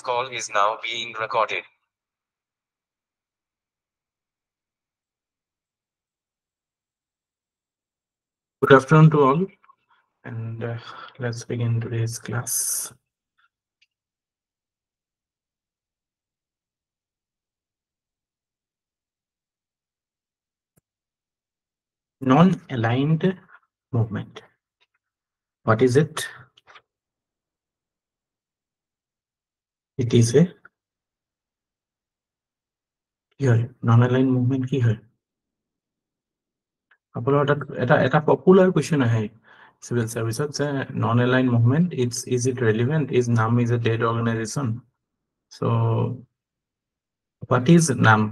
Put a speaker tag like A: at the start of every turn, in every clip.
A: call is now being recorded.
B: Good afternoon to all, and let's begin today's class. Non-aligned movement. What is it? It is a non-aligned movement কি হয়? আপোনাৰ এটা popular question আহে civil service যে non-aligned movement, is it relevant? Is NAM is a dead organization? So what is NAM?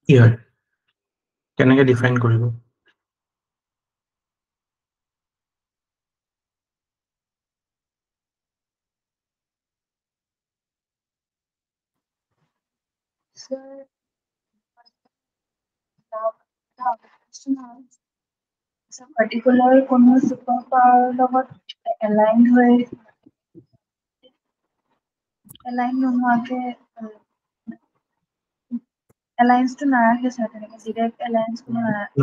B: কি হয়? কেনেকৈ define কৰিব?
C: Sir, so particular কোনো superpower লগত aligned হৈ align নোহোৱাকে alliance টো নাৰাখে sir তেনেকে direct alliance কোনো নাৰাখে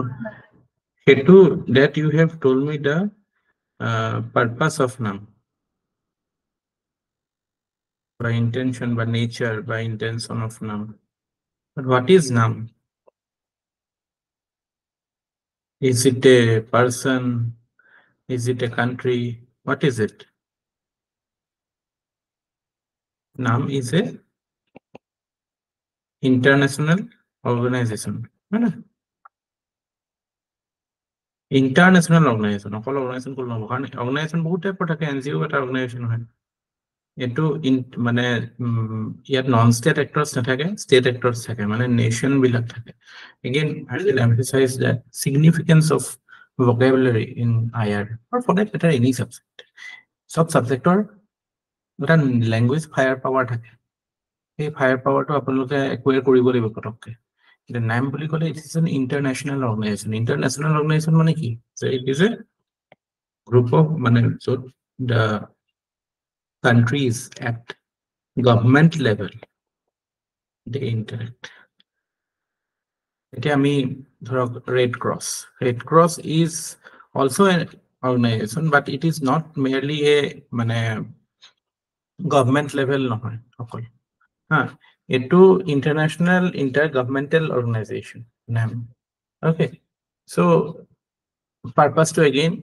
B: সেইটো that you have told me the purpose of NAM. By intention, by nature, by intention of NAM. But what is NAM? Is it a person? Is it a country? What is it? NAM is a international organization. International organization. অকল organization কোন নহব কাৰণ organization বহুত টাইপৰ থাকে NGO এটা organization হয় এটো মানে ইয়াত নন ষ্টেট এক্টৰছ নাথাকে ষ্টেট এক্টৰছ থাকে মানে নেশন বিলাক থাকে again I will emphasize that significance of vocabulary in IR or for that matter any subject সব সাবজেক্টৰ এটা ল্যাঙ্গুৱেজ ফায়াৰ পাৱাৰ থাকে এই ফায়াৰ পাৱাৰটো আপোনালোকে একুয়াৰ কৰিব লাগিব পটককে The NAM বুলি ক'লে it is an international organization. International organization মানে কি? So it is a group of so the countries at government level they interact. এতিয়া আমি ধৰক Red Cross is also an organization but it is not merely a government level নহয় অকল এটো international intergovernmental organization NAM. Okay, so purpose to again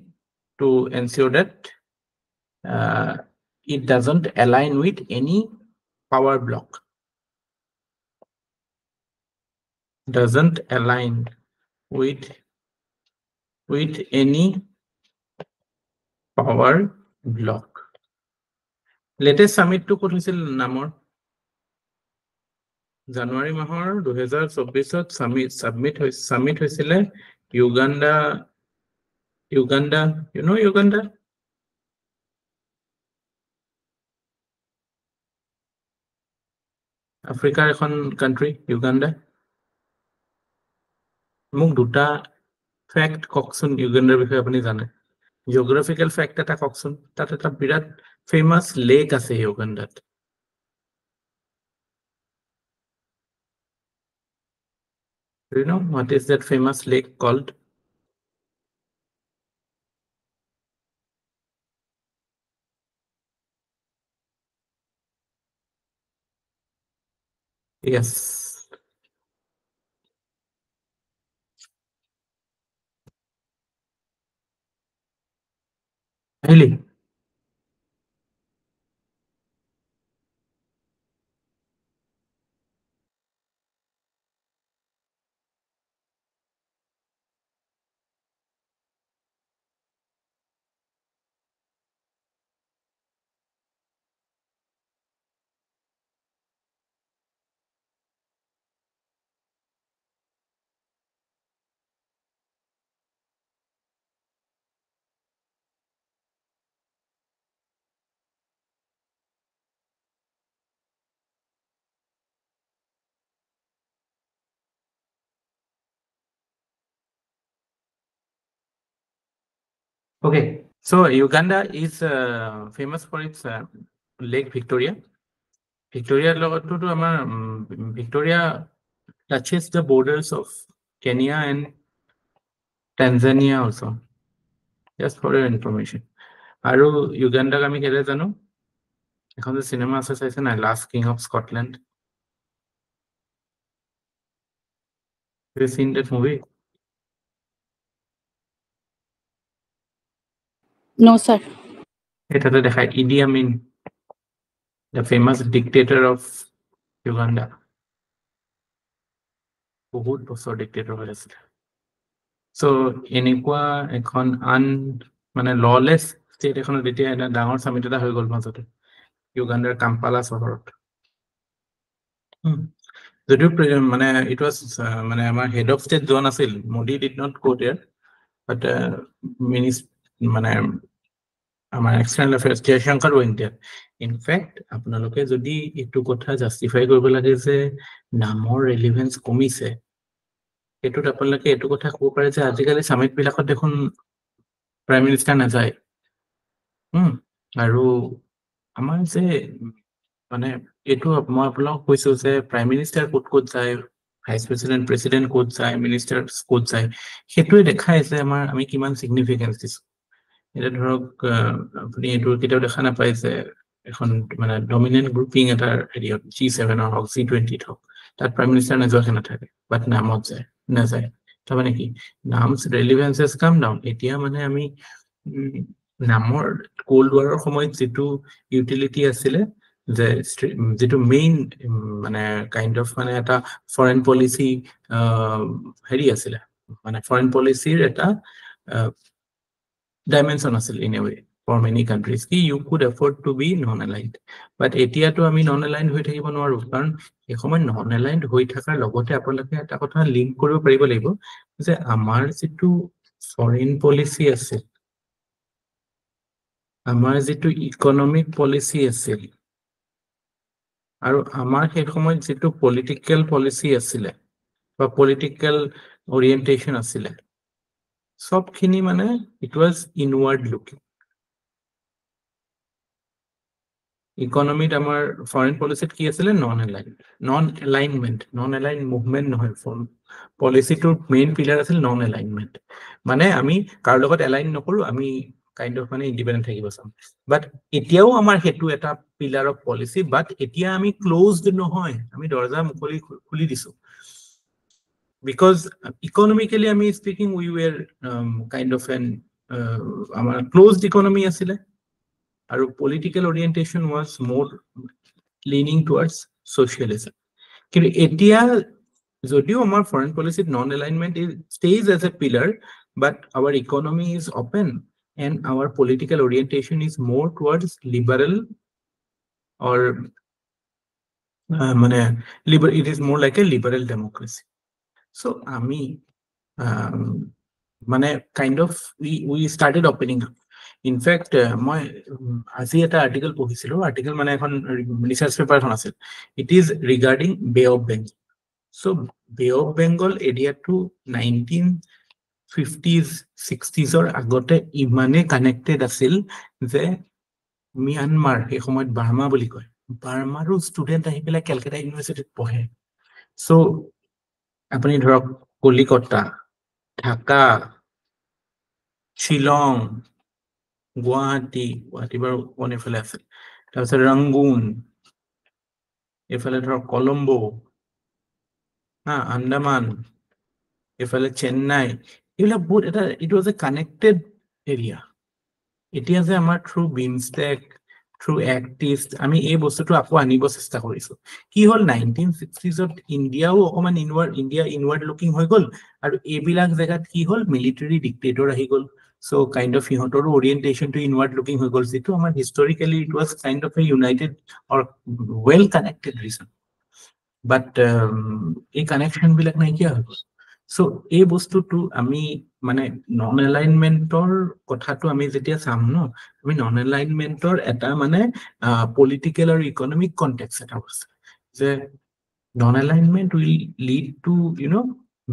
B: to ensure that it doesn't align with any power block. Doesn't align with any power block. Latest summit to ক'ত হৈছিল নামৰ জানুৱাৰী মাহৰ 2024 summit হৈছিলে Uganda, you know Uganda? আফ্ৰিকাৰ এখন country Uganda. মোক দুটা fact ককচোন Ugandaৰ বিষয়ে আপুনি জানে জিওগ্ৰাফিক্যাল ফ্যাক্ট এটা ককচোন তাত এটা বিৰাট ফেমাস লেক আছে Ugandaত Do you know what is that famous lake called? Yes. Really? Okay, so Uganda is famous for its Lake Victoria. Victoria logoto amar Victoria touches the borders of Kenya and Tanzania also. Just for your information. আৰু Uganda আমি কেলে জানো এখন যে cinema আছে চাইছে না last king of Scotland Have you seen that movie?
D: No, sir.
B: এটাতে দেখায় Idi Amin, the famous dictator of Uganda. বহুত বছৰ dictator হৈ আছিল। So এনেকুৱা এখন মানে lawless state এখনত যেতিয়া এটা ডাঙৰ summit এটা হৈ গ'ল মাজতে Ugandaৰ কাম্পালা চহৰত। যদিও মানে it was মানে আমাৰ head of state যোৱা নাছিল, Modi did not go there, but মানে আমাৰ external affairs Jaishankar went there. In fact, আপোনালোকে যদি এইটো কথা justify কৰিব লাগে যে নামৰ relevance কমিছে, এইটোত আপোনালোকে এইটো কথা ক'ব পাৰে যে আজিকালি summit বিলাকত দেখোন প্ৰাইম মিনিষ্টাৰ নাযায়। আৰু আমাৰ যে মানে এইটো মই আপোনালোকক কৈছো যে প্ৰাইম মিনিষ্টাৰ ক'ত যায়, ভাইচ প্ৰেচিডেণ্ট ক'ত যায়, মিনিষ্টাৰ ক'ত যায়, সেইটোৱে দেখায় যে আমি কিমান চিগনিফিকেঞ্চ দিছো। এটা ধৰক আপুনি এইটো কেতিয়াও দেখা নাপায় যে এখন মানে ডমিনেণ্ট গ্ৰুপিং এটাৰ হেৰিয়ত G7 হওক G20 হওক তাত প্ৰাইম মিনিষ্টাৰ নোযোৱাকে নাথাকে, বাট নামত নাযায়। তাৰমানে কি নামছ ৰেলিভেঞ্চেছ কাম ডাউন। এতিয়া মানে আমি নামৰ কোল্ড ৱাৰৰ সময়ত যিটো ইউটিলিটি আছিলে যে যেটো মেইন মানে কাইন্ড অফ মানে এটা ফৰেন পলিসি হেৰি আছিল মানে ফৰেন পলিসিৰ এটা dimension আছিল in a way for many countries কি you could afford to be non-aligned, but এতিয়াতো আমি non-aligned হৈ থাকিব নোৱাৰো কাৰণ এই সময় non-aligned হৈ থাকাৰ লগতে আপোনালোকে এটা কথা লিংক কৰিব পাৰিব লাগিব যে আমাৰ যেটো ফৰেন পলিসি আছে, আমাৰ যেটো ইকোনমিক পলিসি আছে, আৰু আমাৰ সেই সময়ত যেটো পলিটিক্যাল পলিসি আছিলে বা পলিটিক্যাল ওৰিয়েন্টেশন আছিলে সবখিনি মানে it was inward looking. ইকোনমিত আমাৰ ফৰেন পলিসিত কি আছিলে নন এলাইনমেন্ট মুভমেন্ট নহয় ফৰ্ম পলিসিটোৰ মেইন পিলাৰ আছিল নন এলাইনমেন্ট মানে আমি কাৰ লগত এলাইন নকৰো, আমি কাইন্ড অফ মানে ইন্ডিপেন্ডেন্ট থাকিব চাম। বাট এতিয়াও আমাৰ হেতু এটা পিলাৰ অফ পলিসি, বাট এতিয়া আমি ক্লোজড নহয়, আমি দৰজা মুকলি খুলি দিছো। Because economically আমি speaking we were kind of an our closed economy asile aru political orientation was more leaning towards socialism. Kintu etia jodio amar foreign policy non alignment stays as a pillar, but our economy is open and our political orientation is more towards liberal or it is more like a liberal democracy. So ami মানে kind of we started opening up. In fact মই আজি এটা article পঢ়িছিলো, article মানে এখন research paper এখন আছিল, it is regarding Bay of Bengal. So Bay of Bengal area to 1950s 60s or আগতে ইমানে কানেক্টেড আছিল যে মিয়ানমাৰ এই সময়ত বাৰ্মা বুলি কয়, বাৰ্মাৰো ষ্টুডেন্ট আহি পেলাই কেলকাতা ইউনিভাৰ্চিটিত পঢ়ে। সো আপুনি ধৰক কলিকতা, ঢাকা, শিলং, গুৱাহাটী বাৰু কোন এফালে আছে, তাৰপিছত ৰংগুন, এফালে ধৰক কলম্বো, আন্দামান, এফালে চেন্নাই, এইবিলাক বহুত এটা it was a connected area. এতিয়া যে আমাৰ through BIMSTEC through act east আমি এই বস্তুটো আকৌ আনিব চেষ্টা কৰিছো। কি হ'ল 1960sত ইণ্ডিয়াও অকমান ইনৱাৰ্ড লুকিং হৈ গ'ল, আৰু এইবিলাক জেগাত কি হ'ল মিলিটাৰী ডিক্টেটৰ আহি গ'ল। So kind of ইহঁতৰো orientation to inward looking হৈ গ'ল, যেটো আমাৰ historically it was kind of a united or well connected reason, but এই connection বিলাক নাইকিয়া হৈ গ'ল। So এই বস্তুটো আমি মানে নন এলাইনমেন্টৰ কথাটো আমি যেতিয়া চাম ন, আমি নন এলাইনমেন্টৰ এটা মানে পলিটিক্যাল আৰু ইকোনমিক কনটেক্সট এটা আছে যে non-alignment will lead to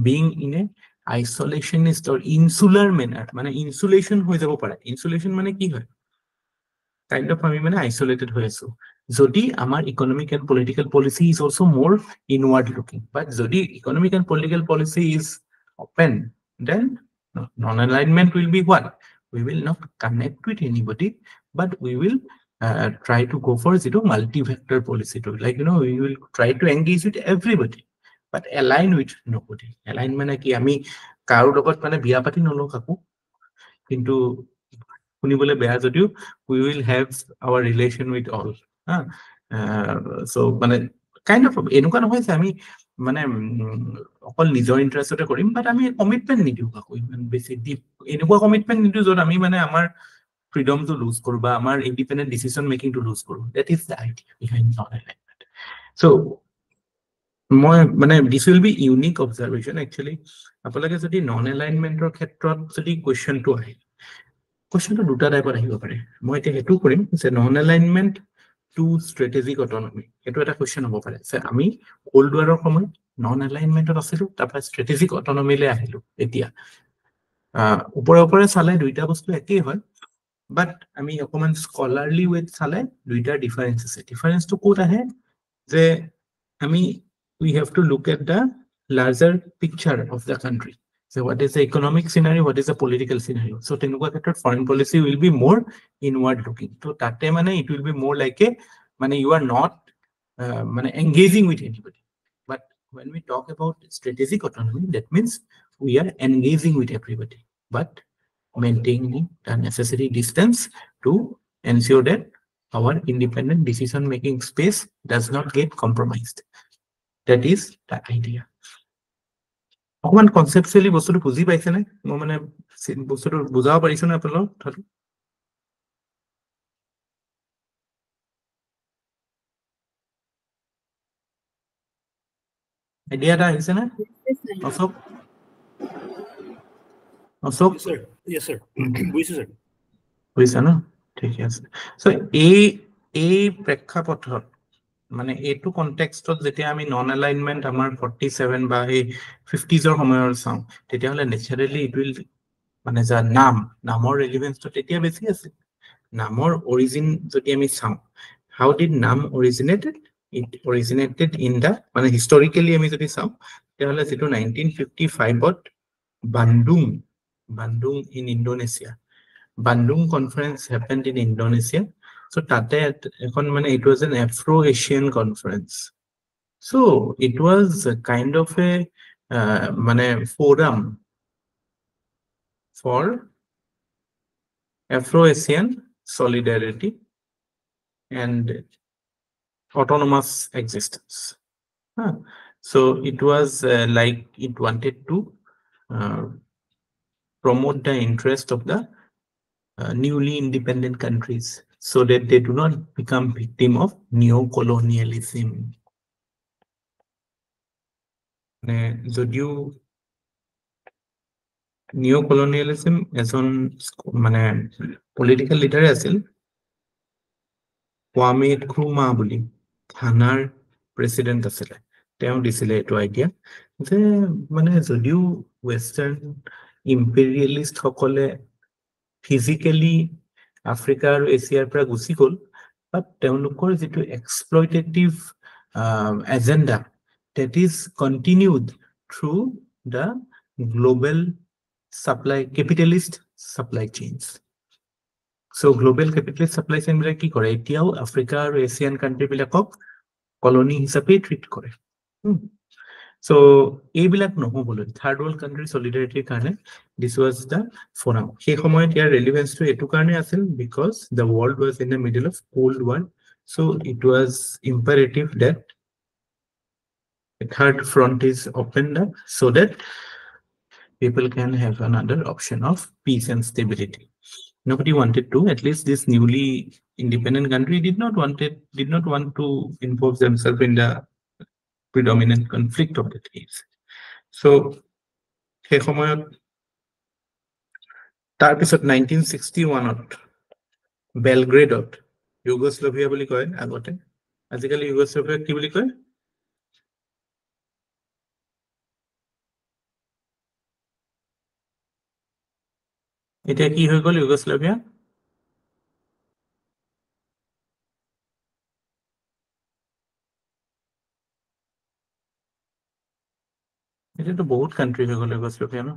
B: being in a isolationist or insular manner, মানে ইনসুলেশন হয়ে যাব পারে। ইনসুলেশন মানে কি হয়, কাইন্ড অফ আমি মানে আইসোলেটেড হয়ে আছো যদি আমার economic and political policy is also more inward looking. But যদি economic and political policy is open, then non alignment will be what, we will not connect with anybody, but we will try to go for zero multi-vector policy to, like, you know, we will try to engage with everybody but align with nobody. Align মানে কি, আমি কাৰো লগত মানে বিয়া পাতি নলওঁ কাকো, কিন্তু শুনিবলৈ বেয়া যদিও we will have our relation with all, so মানে কাইন্ড অফ এনেকুৱা নহয় যে আমি মানে অকল নিজৰ ইন্টাৰেষ্টতে কৰিম, বাট আমি কমিটমেন্ট নিদিওঁ কাকো ইমান বেছি ডিপ, এনেকুৱা কমিটমেন্ট নিদিওঁ য'ত আমি মানে আমাৰ ফ্ৰিডমটো লুজ কৰোঁ বা আমাৰ ইণ্ডিপেণ্ডেণ্ট ডিচিশ্যন মেকিংটো লুজ কৰোঁ। That is the idea behind non alignment. চ' মই মানে দিছ will be unique observation actually. আপোনালোকে যদি নন এলাইনমেণ্টৰ ক্ষেত্ৰত যদি কুৱেশ্যনটো আহে, কুৱেশ্যনটো দুটা টাইপত আহিব পাৰে। মই এতিয়া সেইটো কৰিম যে নন এলাইনমেণ্ট টু ষ্ট্ৰেটেজিক অটনমি, সেইটো এটা কুৱেশ্যন হ'ব পাৰে যে আমি কল্ড ৱাৰৰ সময়ত নন এলাইনমেণ্টত আছিলো, তাৰপৰা ষ্ট্ৰেটেজিক অটনমিলৈ আহিলো। এতিয়া ওপৰে ওপৰে চালে দুইটা বস্তু একেই হয়, বাট আমি অকণমান স্কলাৰলি ৱেত চালে দুইটাৰ ডিফাৰেঞ্চ আছে। ডিফাৰেঞ্চটো ক'ত আহে যে আমি we have to look at the larger picture of the country. So what is the economic scenario, what is the political scenario? So তেনেকুৱা ক্ষেত্ৰত foreign policy will be more inward looking. So তাতে মানে it will be more like a মানে you are not মানে engaging with anybody. But when we talk about strategic autonomy, that means we are engaging with everybody, but maintaining the necessary distance to ensure that our independent decision making space does not get compromised. That is the idea. অকমান conceptually বস্তুটো বুজি পাইছে নে? মই মানে বস্তুটো বুজাব পাৰিছো নে আপোনালোক? আইডিয়া এটা আহিছে নে? Ashok Ashok
D: Yes sir. বুজিছো স্যার।
B: বুজিছা ন? ঠিকে আছে। সো এই প্ৰেক্ষাপটত মানে এইটো কনটেক্সটত যেতিয়া আমি নন এলাইনমেন্ট আমাৰ 47 বা এই 50s সময়ৰ চাওঁ, তেতিয়াহ'লে নেচাৰেলি ইট উইল মানে যা নামৰ ৰেলিভেন্সটো তেতিয়া বেছি আছে। নামৰ অৰিজিন যদি আমি চাওঁ, হাউ ডিড নাম originated? It originated in the মানে হিষ্টৰিকেলি আমি যদি চাওঁ তেতিয়াহ'লে যিটো 1955ত Bandung in Indonesia, Bandung conference happened in Indonesia. So তাতে এখন মানে it was an Afro-Asian conference. So it was a kind of a মানে forum for Afro-Asian solidarity and autonomous existence. So it was like it wanted to promote the interest of the newly independent countries so that they do not become victim of neo-colonialism. যদিও নিও-কলোনিয়েলিজম এজন মানে political লিডাৰে আছিল, কোৱামে নক্ৰুমা বুলি, ঘানাৰ president আছিলে। তেওঁ দিছিলে এইটো idea যে মানে যদিও ৱেষ্টাৰ্ণ ইম্পেৰিয়েলিষ্ট সকলে ফিজিকেলি আফ্ৰিকা আৰু এছিয়াৰ পৰা গুচি গ'ল, বাট তেওঁলোকৰ যিটো এক্সপ্লইটেটিভ agenda that is continued through the global capitalist supply chains. So global capitalist supply chain বিলাক কি কৰে, এতিয়াও আফ্ৰিকা আৰু এছিয়ান কান্ট্ৰি বিলাকক কলনি হিচাপে ট্ৰিট কৰে। So এইবিলাক নহ'বলৈ থাৰ্ড ৱৰ্ল্ড কান্ট্ৰি সলিডাৰিটিৰ কাৰণে দিছ ৱাজ দ্য ফোৰাম। সেই সময়ত ইয়াৰ ৰেলিভেন্সটো এইটো কাৰণে আছিল because the world was in the middle of cold war. So it was imperative that a third front is opened up so that people can have another option of peace and stability. Nobody wanted to, at least this newly independent country did not want to involve themselves in the predominant conflict of the case. So সেই সময়ত তাৰপিছত 1961ত বেলগ্ৰেডত, Yugoslavia বুলি কয় আগতে, আজিকালি Yugoslavia কি বুলি কয়? এতিয়া কি হৈ গ'ল ইউগোস্লাভিয়া? এতিয়াতো বহুত কান্ট্ৰি হৈ গ'ল ইউগোস্লাভিয়া ন?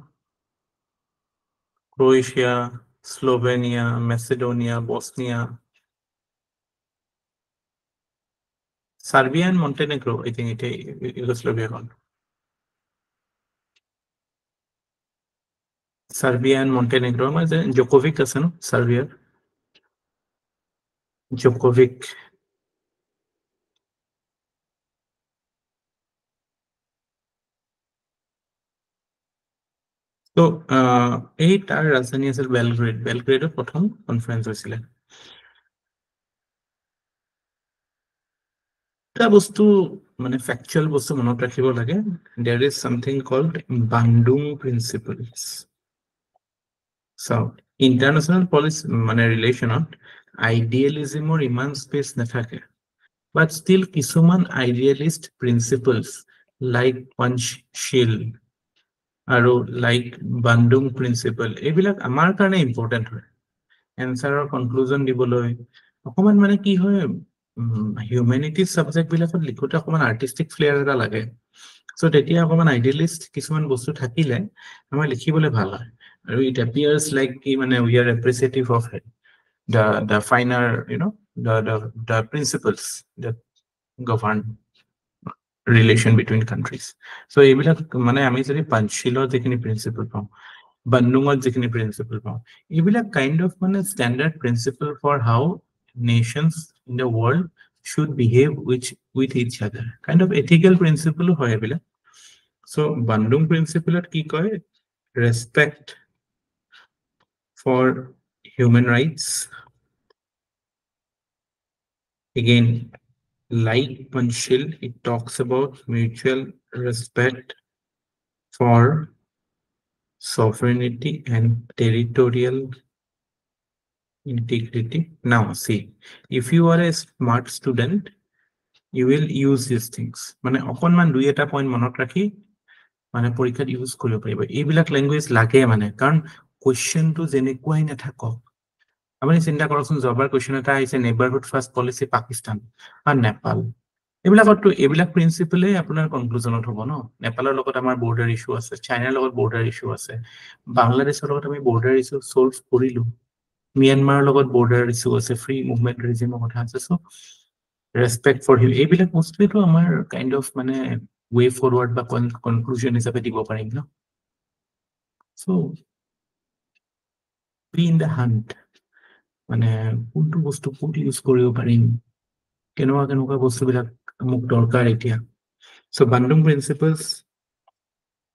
B: Croatia, Slovenia, Macedonia, Bosnia, Serbia and Montenegro. I think এটা ইউগোস্লাভিয়া এখন। সার্বিয়া এন্ড মন্টেনেগ্রোর মাঝে জোকোভিক আছে না সার্বিয়ার? জোকোভিক। তো এই তার রাজধানী আছিল বেলগ্রেড। বেলগ্রেডত প্রথম কনফারেন্স হয়েছিল। এটা বস্তু মানে ফ্যাকচুয়াল বস্তু মনত রাখিব লাগে। There is something called Bandung principles. So international policy মানে রিলেশনত আইডিয়ালিজমৰ ইমান স্পেচ নাথাকে, বাট স্টিল কিছুমান আইডিয়ালিষ্ট প্ৰিন্সিপলছ লাইক পঞ্চশীল আৰু লাইক বান্ডুং প্ৰিন্সিপল এইবিলাক আমাৰ কাৰণে ইম্পৰ্টেণ্ট হয় এনচাৰৰ কনক্লুজন দিবলৈ। অকমান মানে কি হয়, হিউমেনিটিজ সাবজেক্ট বিলাকত লিখোতে অকমান আৰ্টিষ্টিক ফ্লেয়াৰ এটা লাগে। সো তেতিয়া অকমান আইডিয়ালিষ্ট কিছুমান বস্তু থাকিলে আমাৰ লিখিবলৈ ভাল হয়। আৰু ইট এপিয়াৰ্স লাইক কি মানে we are appreciative of the finer, the principles that govern relation between countries. So এইবিলাক মানে আমি যদি পাঞ্চশীলৰ যিখিনি প্ৰিন্সিপল পাওঁ, বান্ডুঙত যিখিনি প্ৰিন্সিপল পাওঁ, এইবিলাক কাইন্ড অফ মানে standard principle for how nations in the world should behave with each other. Kind of ethical principle হয় এইবিলাক। So বান্ডুং প্ৰিন্সিপলত কি কয়? Respect for human rights. Again, like Panchil, it talks about mutual respect for sovereignty and territorial integrity. Now, see, if you are a smart student, you will use these things. মানে অকনমান দুই এটা point মনত ৰাখি মানে পৰীক্ষাত use কৰিব পাৰিব। এইবিলাক লেংগুৱেজ লাগে মানে, কাৰণ কুৱেশ্যনটো যেনেকুৱাই নাথাকক, আপুনি চিন্তা কৰকচোন, যোৱাবাৰ কুৱেশ্যন এটা আহিছে নেইবাৰহুড ফাৰ্ষ্ট পলিচি পাকিস্তান আৰু নেপাল। এইবিলাক প্ৰিন্সিপলে আপোনাৰ কনক্লুজনত হ'ব ন। নেপালৰ লগত আমাৰ বৰ্ডাৰ ইছ্যু আছে, চাইনাৰ লগত বৰ্ডাৰ ইছ্যু আছে, বাংলাদেশৰ লগত আমি বৰ্ডাৰ ইছ্যু সলভ কৰিলো, মিয়ানমাৰৰ লগত বৰ্ডাৰ ইছ্যু আছে, ফ্ৰী মুভমেণ্ট ৰিজিমৰ কথা আছে। চ' ৰেচপেক্ট ফৰ হিউ, এইবিলাক বস্তুৱেতো আমাৰ কাইণ্ড অফ মানে ৱে ফৰৱাৰ্ড বা কনক্লুজন হিচাপে দিব পাৰিম ন। চ' বি ইন দ্য হান্ট, মানে কোনটো বস্তু ক'ত ইউজ কৰিব পাৰিম, কেনেকুৱা বস্তুবিলাক মোক দৰকাৰ এতিয়া। So Bandung principles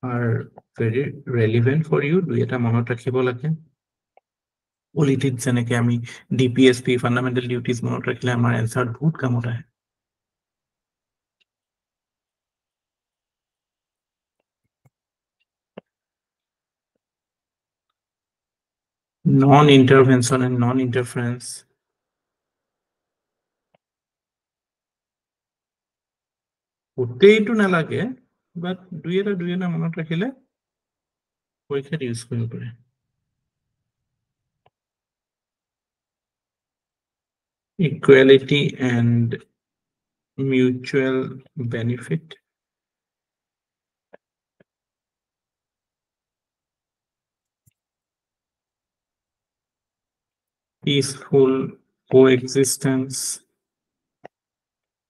B: are very relevant for you. দুই এটা মনত ৰাখিব লাগে। পলিটিক্স যেনেকে আমি DPSP ফান্ডামেন্টাল ডিউটিজ মনত ৰাখিলে আমাৰ এনসাৰ বহুত কামত আহে। Non-intervention and non-interference. গোটেইটো নালাগে, বাট দুই এটা মনত ৰাখিলে পৰীক্ষাত ইউজ কৰিব পাৰে। Equality and mutual benefit. Peaceful coexistence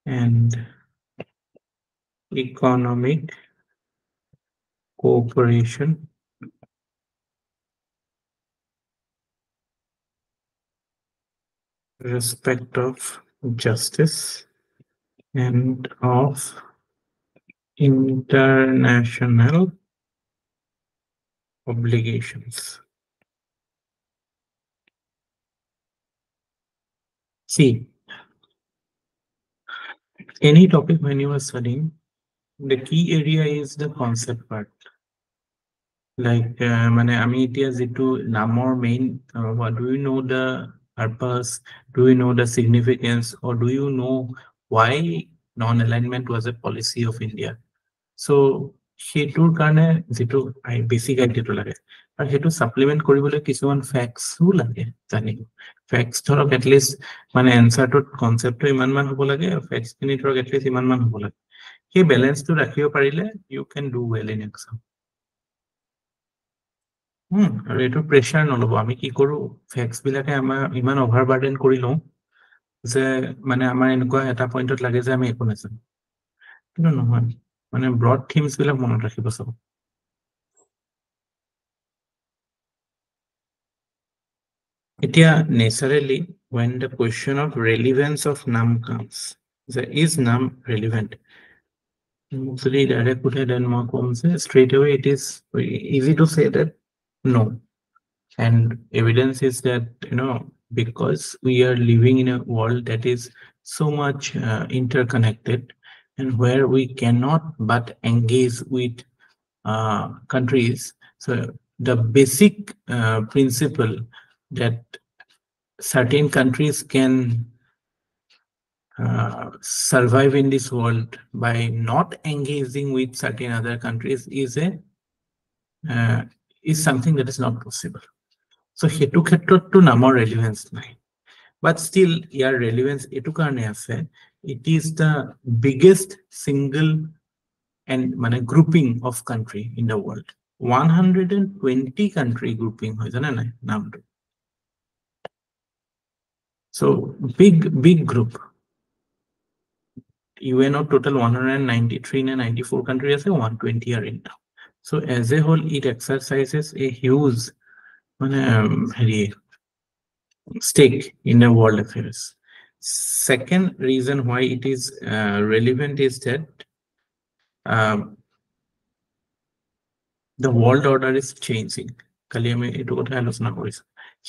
B: and economic cooperation. Respect of justice and of international obligations. See, any topic when you are studying, the key area is the concept part. Like, মানে আমি এতিয়া যেটো নামৰ main, what do you know the purpose, do you know the significance, or do you know why non-alignment was a policy of India? So সেইটোৰ কাৰণে যেটো basic আইডিয়াটো লাগে আৰু সেইটো সাপ্লিমেন্ট কৰিবলৈ কিছুমান ফ্যাক্টসও লাগে জানিব ফ্যাক্টস ধৰক এটলিষ্ট মানে এনসাৰটোত কনসেপ্টটো ইমান মান হ'ব লাগে ফ্যাক্টস খিনি ধৰক এটলিষ্ট ইমান মান হ'ব লাগে সেই ব্যালেন্সটো ৰাখিব পাৰিলে you can do well in exam আৰু এইটো প্ৰেছাৰ নলব আমি কি কৰো ফ্যাক্টস বিলাকে আমাৰ ইমান ওভাৰবাৰ্ডেন কৰি লওঁ যে মানে আমাৰ এনেকুৱা এটা পইণ্টত লাগে যে আমি একো নাজানো কিন্তু নহয় মানে ব্ৰড থিমছ বিলাক মনত ৰাখিব চাব এতিয়া naturally when the question of relevance of noun comes is noun relevant mostly direct put it and more comes straight away it is easy to say that no and evidence is that because we are living in a world that is so much interconnected and where we cannot but engage with countries so the basic principle that certain countries can survive in this world by not engaging with certain other countries is something that is not possible. So hetu khetrot to namor relevance nai. But still, your relevance etu karone ase. It is the biggest single and grouping of country in the world. 120 country grouping hoy jane nai namto. So big group. UN total 193 and 94 countries, 120 are in now. So as a whole, it exercises a huge stake in the world affairs. Second reason why it is relevant is that the world order is changing.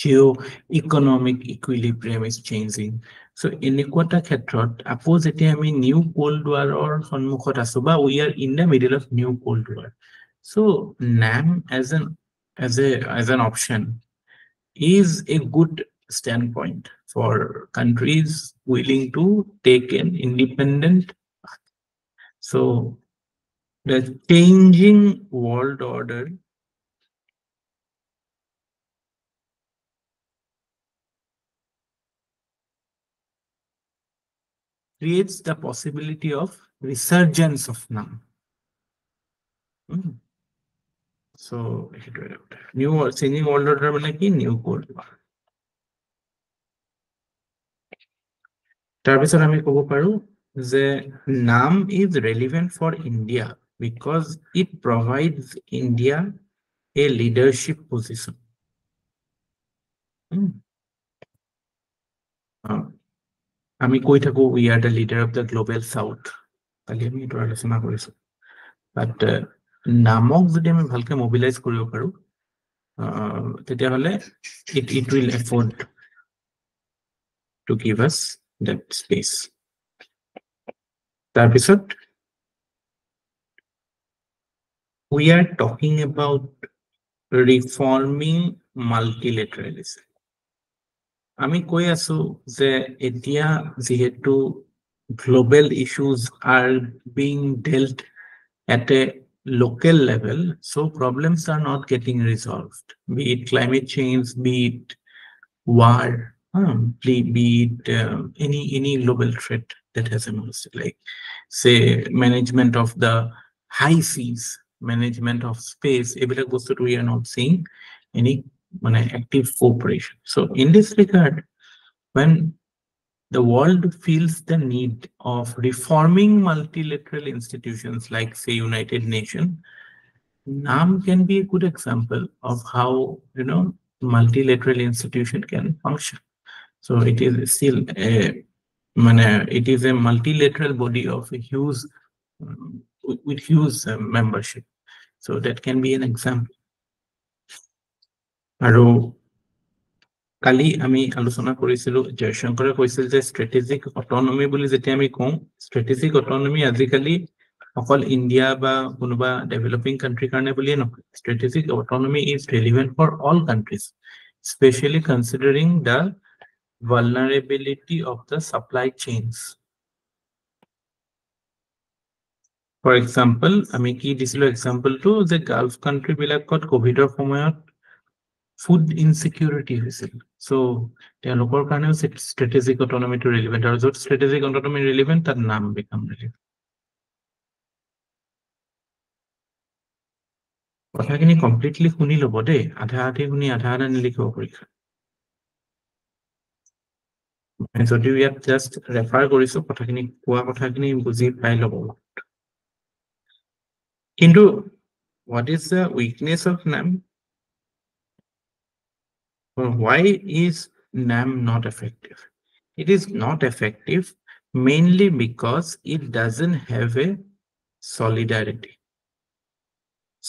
B: Geo-economic equilibrium is changing. So in equata khetrot, suppose new Cold War or we are in the middle of new Cold War. So NAM as an option is a good standpoint for countries willing to take an independent path. So the changing world order creates the possibility of resurgence of NAM. So new changing world order like new Cold War. তাৰপিছত আমি ক'ব পাৰো যে NAM is relevant for India because it provides India a leadership position. আমি কৈ থাকো we are the leader of the global south কালি আমি এইটো আলোচনা কৰিছো but নামক যদি আমি ভালকে মোবিলাইজ কৰিব পাৰো তেতিয়াহলে it will afford to give us that space. তাৰপিছত we are talking about reforming multilateralism. আমি কৈ আছো যে এতিয়া যেহেতু global issues are being dealt at a local level, so problems are not getting resolved, be it climate change, be it war, be it any global threat that has emerged, like say management of the high seas, management of space. We are not seeing any active cooperation. So in this regard, when the world feels the need of reforming multilateral institutions like say United Nations, NAM can be a good example of how multilateral institution can function. So it is still it is a multilateral body of a huge with huge membership. So that can be an example. Aro কালি আমি আলোচনা কৰিছিলো জয়শংকৰে কৈছিল যে স্ট্ৰেটেজিক অটনমি বুলি যেতিয়া আমি কওঁ স্ট্ৰেটেজিক অটনমি আজিকালি অকল ইন্ডিয়া বা কোনোবা ডেভেলপিং কান্ট্ৰি কাৰণে বুলিয়ে নহয় strategic autonomy is relevant for all countries especially considering the vulnerability of the supply chains. For example, আমি কি দিছিলো example টো যে গালফ কান্ট্রি বিলাকত কোভিডৰ সময়ত ফুড ইনসিকিউৰিটি হৈছিল সো তেওঁলোকৰ কাৰণেও স্ট্ৰেটেজিক অটনমিটো ৰিলেভেন্ট আৰু য'ত স্ট্ৰেটেজিক অটনমি ৰিলেভেন্ট তাত নাম বিকাম ৰিলেভেন্ট কথাখিনি কমপ্লিটলি শুনি ল'ব দেই আধা আধি শুনি আধা আধা নিলিখিব পৰীক্ষা যদিও ইয়াত জাষ্ট ৰেফাৰ কৰিছো কথাখিনি কোৱা কথাখিনি বুজি পাই ল'ব কিন্তু what is the weakness of NAM? Well, why is NAM not effective? It is not effective mainly because it doesn't have a solidarity.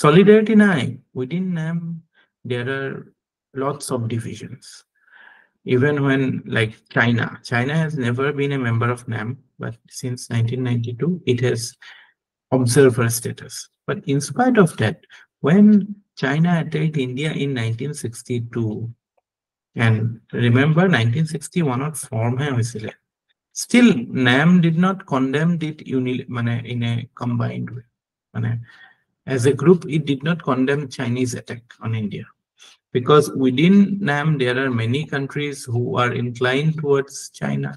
B: Solidarity nai. Within NAM, there are lots of divisions. Even when, like China has never been a member of NAM, but since 1992, it has observer status. But in spite of that, when China attacked India in 1962, and remember 1961 or form hai hoisile, still NAM did not condemn it in a combined way. As a group, it did not condemn Chinese attack on India. Because within NAM, there are many countries who are inclined towards China,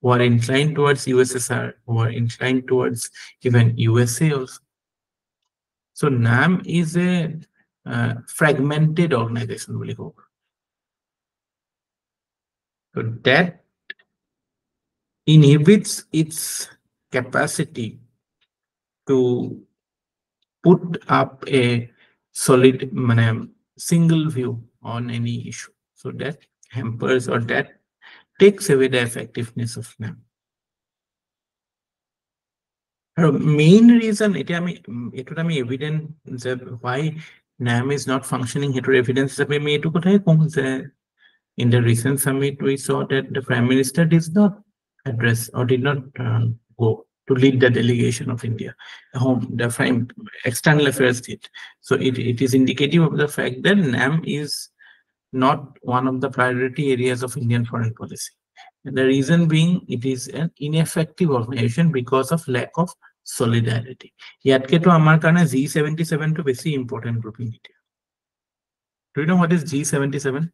B: who are inclined towards USSR, who are inclined towards even USA also. So NAM is a fragmented organization. So that inhibits its capacity to put up a solid single view on any issue. So that hampers or that takes away the effectiveness of NAM. Main reason evident why NAM is not functioning evidence in the recent summit we saw that the Prime Minister did not address or did not go to lead the delegation of India. The external affairs did. So it is indicative of the fact that NAM is not one of the priority areas of Indian foreign policy. And the reason being, it is an ineffective organization because of lack of solidarity. Yatke to amar karone G77 to basi important group in India. Do you know what is G77?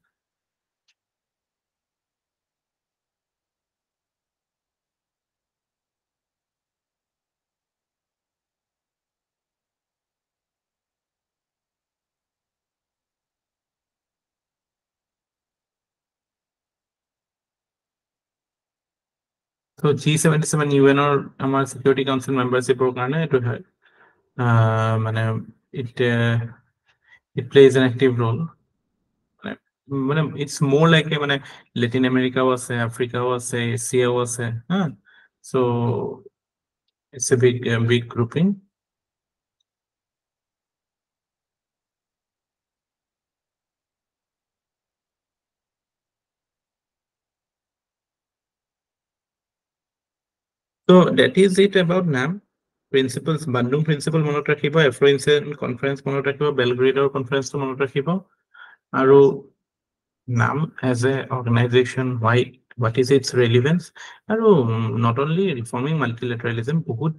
B: So G77 UN or our Security Council membership program it plays an active role. It's more like a Latin America was Africa was Asia was so it's a big grouping. So that is it about NAM. Principles, Bandung Principle মনত ৰাখিব, Afro-Asian Conference মনত ৰাখিব, Belgrade Conference মনত ৰাখিব, আৰু NAM as a organization, why, what is its relevance, আৰু not only reforming multilateralism, বহুত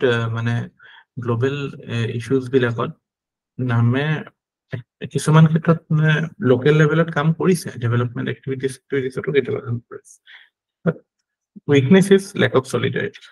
B: global issues বিলাকত NAMে কিছুমান ক্ষেত্ৰত local levelত কাম কৰিছে, development activities কেতিয়াবা কাম কৰিছে, but weakness is lack of solidarity.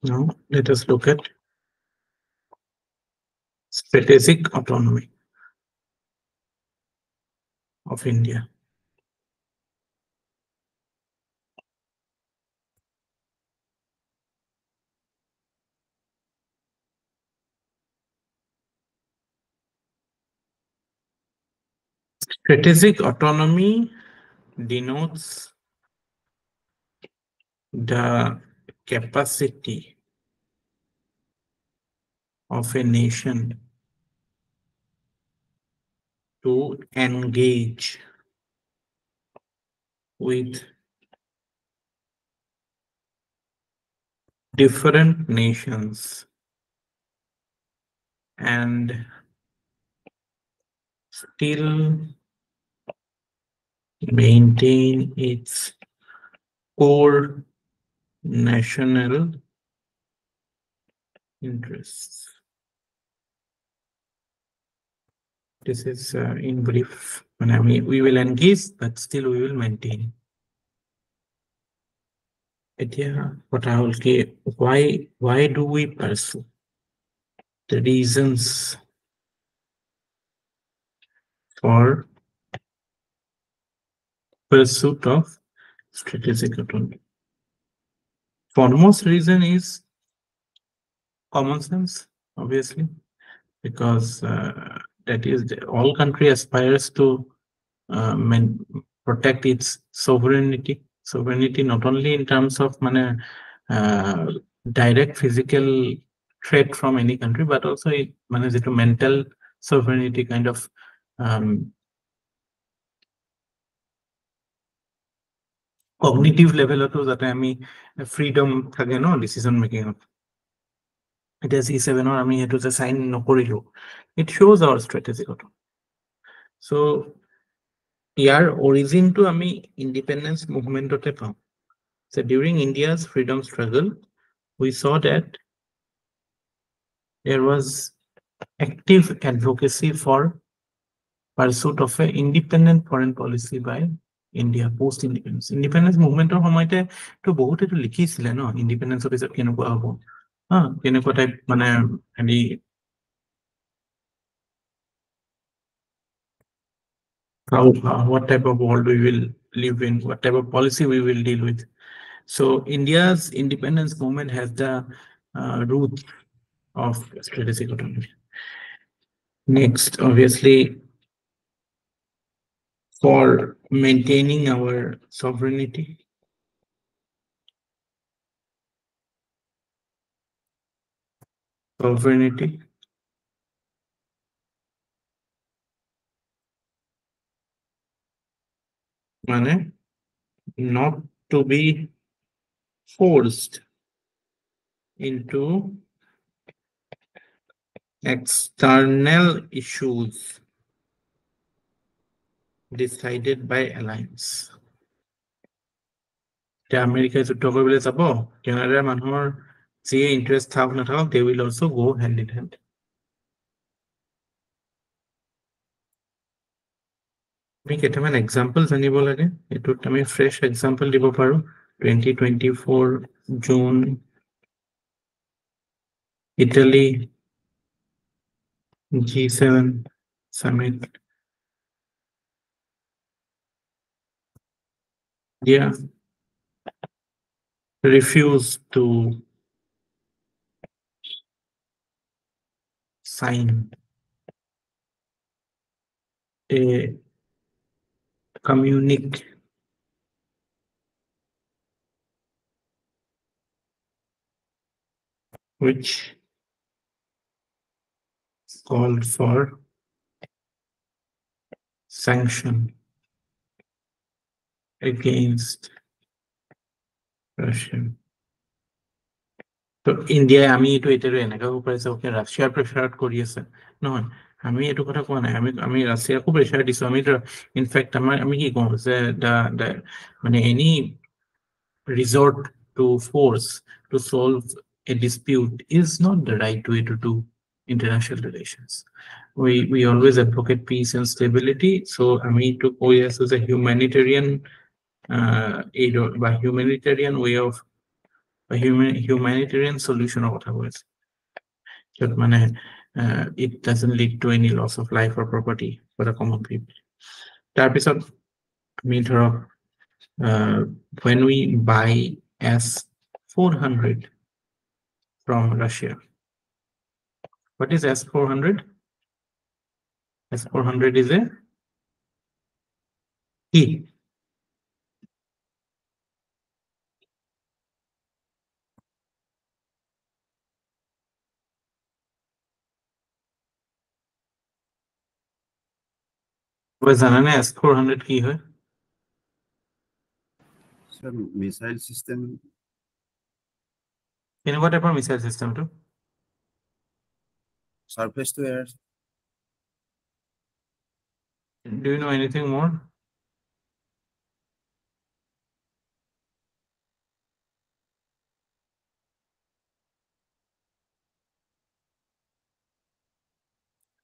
B: Now, let us look at strategic autonomy of India. Strategic autonomy denotes the capacity of a nation to engage with different nations and still maintain its core national interests. This is in brief. I mean, we will engage, but still we will maintain. Why do we pursue? The reasons for pursuit of strategic autonomy. Foremost reason is common sense, obviously, because that is all country aspires to protect its sovereignty. Sovereignty not only in terms of direct physical threat from any country, but also it to mental sovereignty kind of cognitive level to that freedom no decision making. It is E7 or it was a sign no corrilu. It shows our strategic autonomy. So year origin to independence movement পাওঁ. So during India's freedom struggle, we saw that there was active advocacy for pursuit of an independent foreign policy by India post independence. Independence movement সময়তে তো বহুত এটো লিখিছিলে ন independence পিছত কেনেকুৱা হ'ব কেনেকুৱা type what type of world we will live in, what type of policy we will deal with. So India's independence movement has the root of strategic autonomy. Next, obviously, for maintaining our sovereignty, not to be forced into external issues decided by alliance. America is to কৰিবলৈ যাব Canada মানুহৰ যি interest থাকক নাথাকক they will also go hand in hand. আমি কেইটামান example জানিব লাগে এটোত আমি ফ্ৰেছ এক্সাম্পল দিব পাৰো 2024 June Italy G7 summit. Yeah, refused to sign a communique which called for sanction against Russia. So India আমি এটো এটারে এনেকা কৰিছে ওকে ৰাছিয়াৰ প্ৰেছাৰত কৰি আছে নহয় আমি এটো কথা কোৱা নাই আমি ৰাছিয়াকো প্ৰেছাৰ দিছো আমি ইনফ্যাক্ট আমি কি কওঁ যে any resort to force to solve a dispute is not the right way to do international relations. We always advocate peace and stability. So to OAS as a humanitarian aid or by humanitarian way of a humanitarian solution of whatever. It doesn't lead to any loss of life or property for the common people. When we buy S-400 from Russia, what is S-400? S-400 is a key. জানানে S-400 কি হয়?
E: Sir, missile system
B: কেনেকুৱা টাইপৰ missile চিষ্টেমটো
E: Surface to air.
B: Do you know anything more?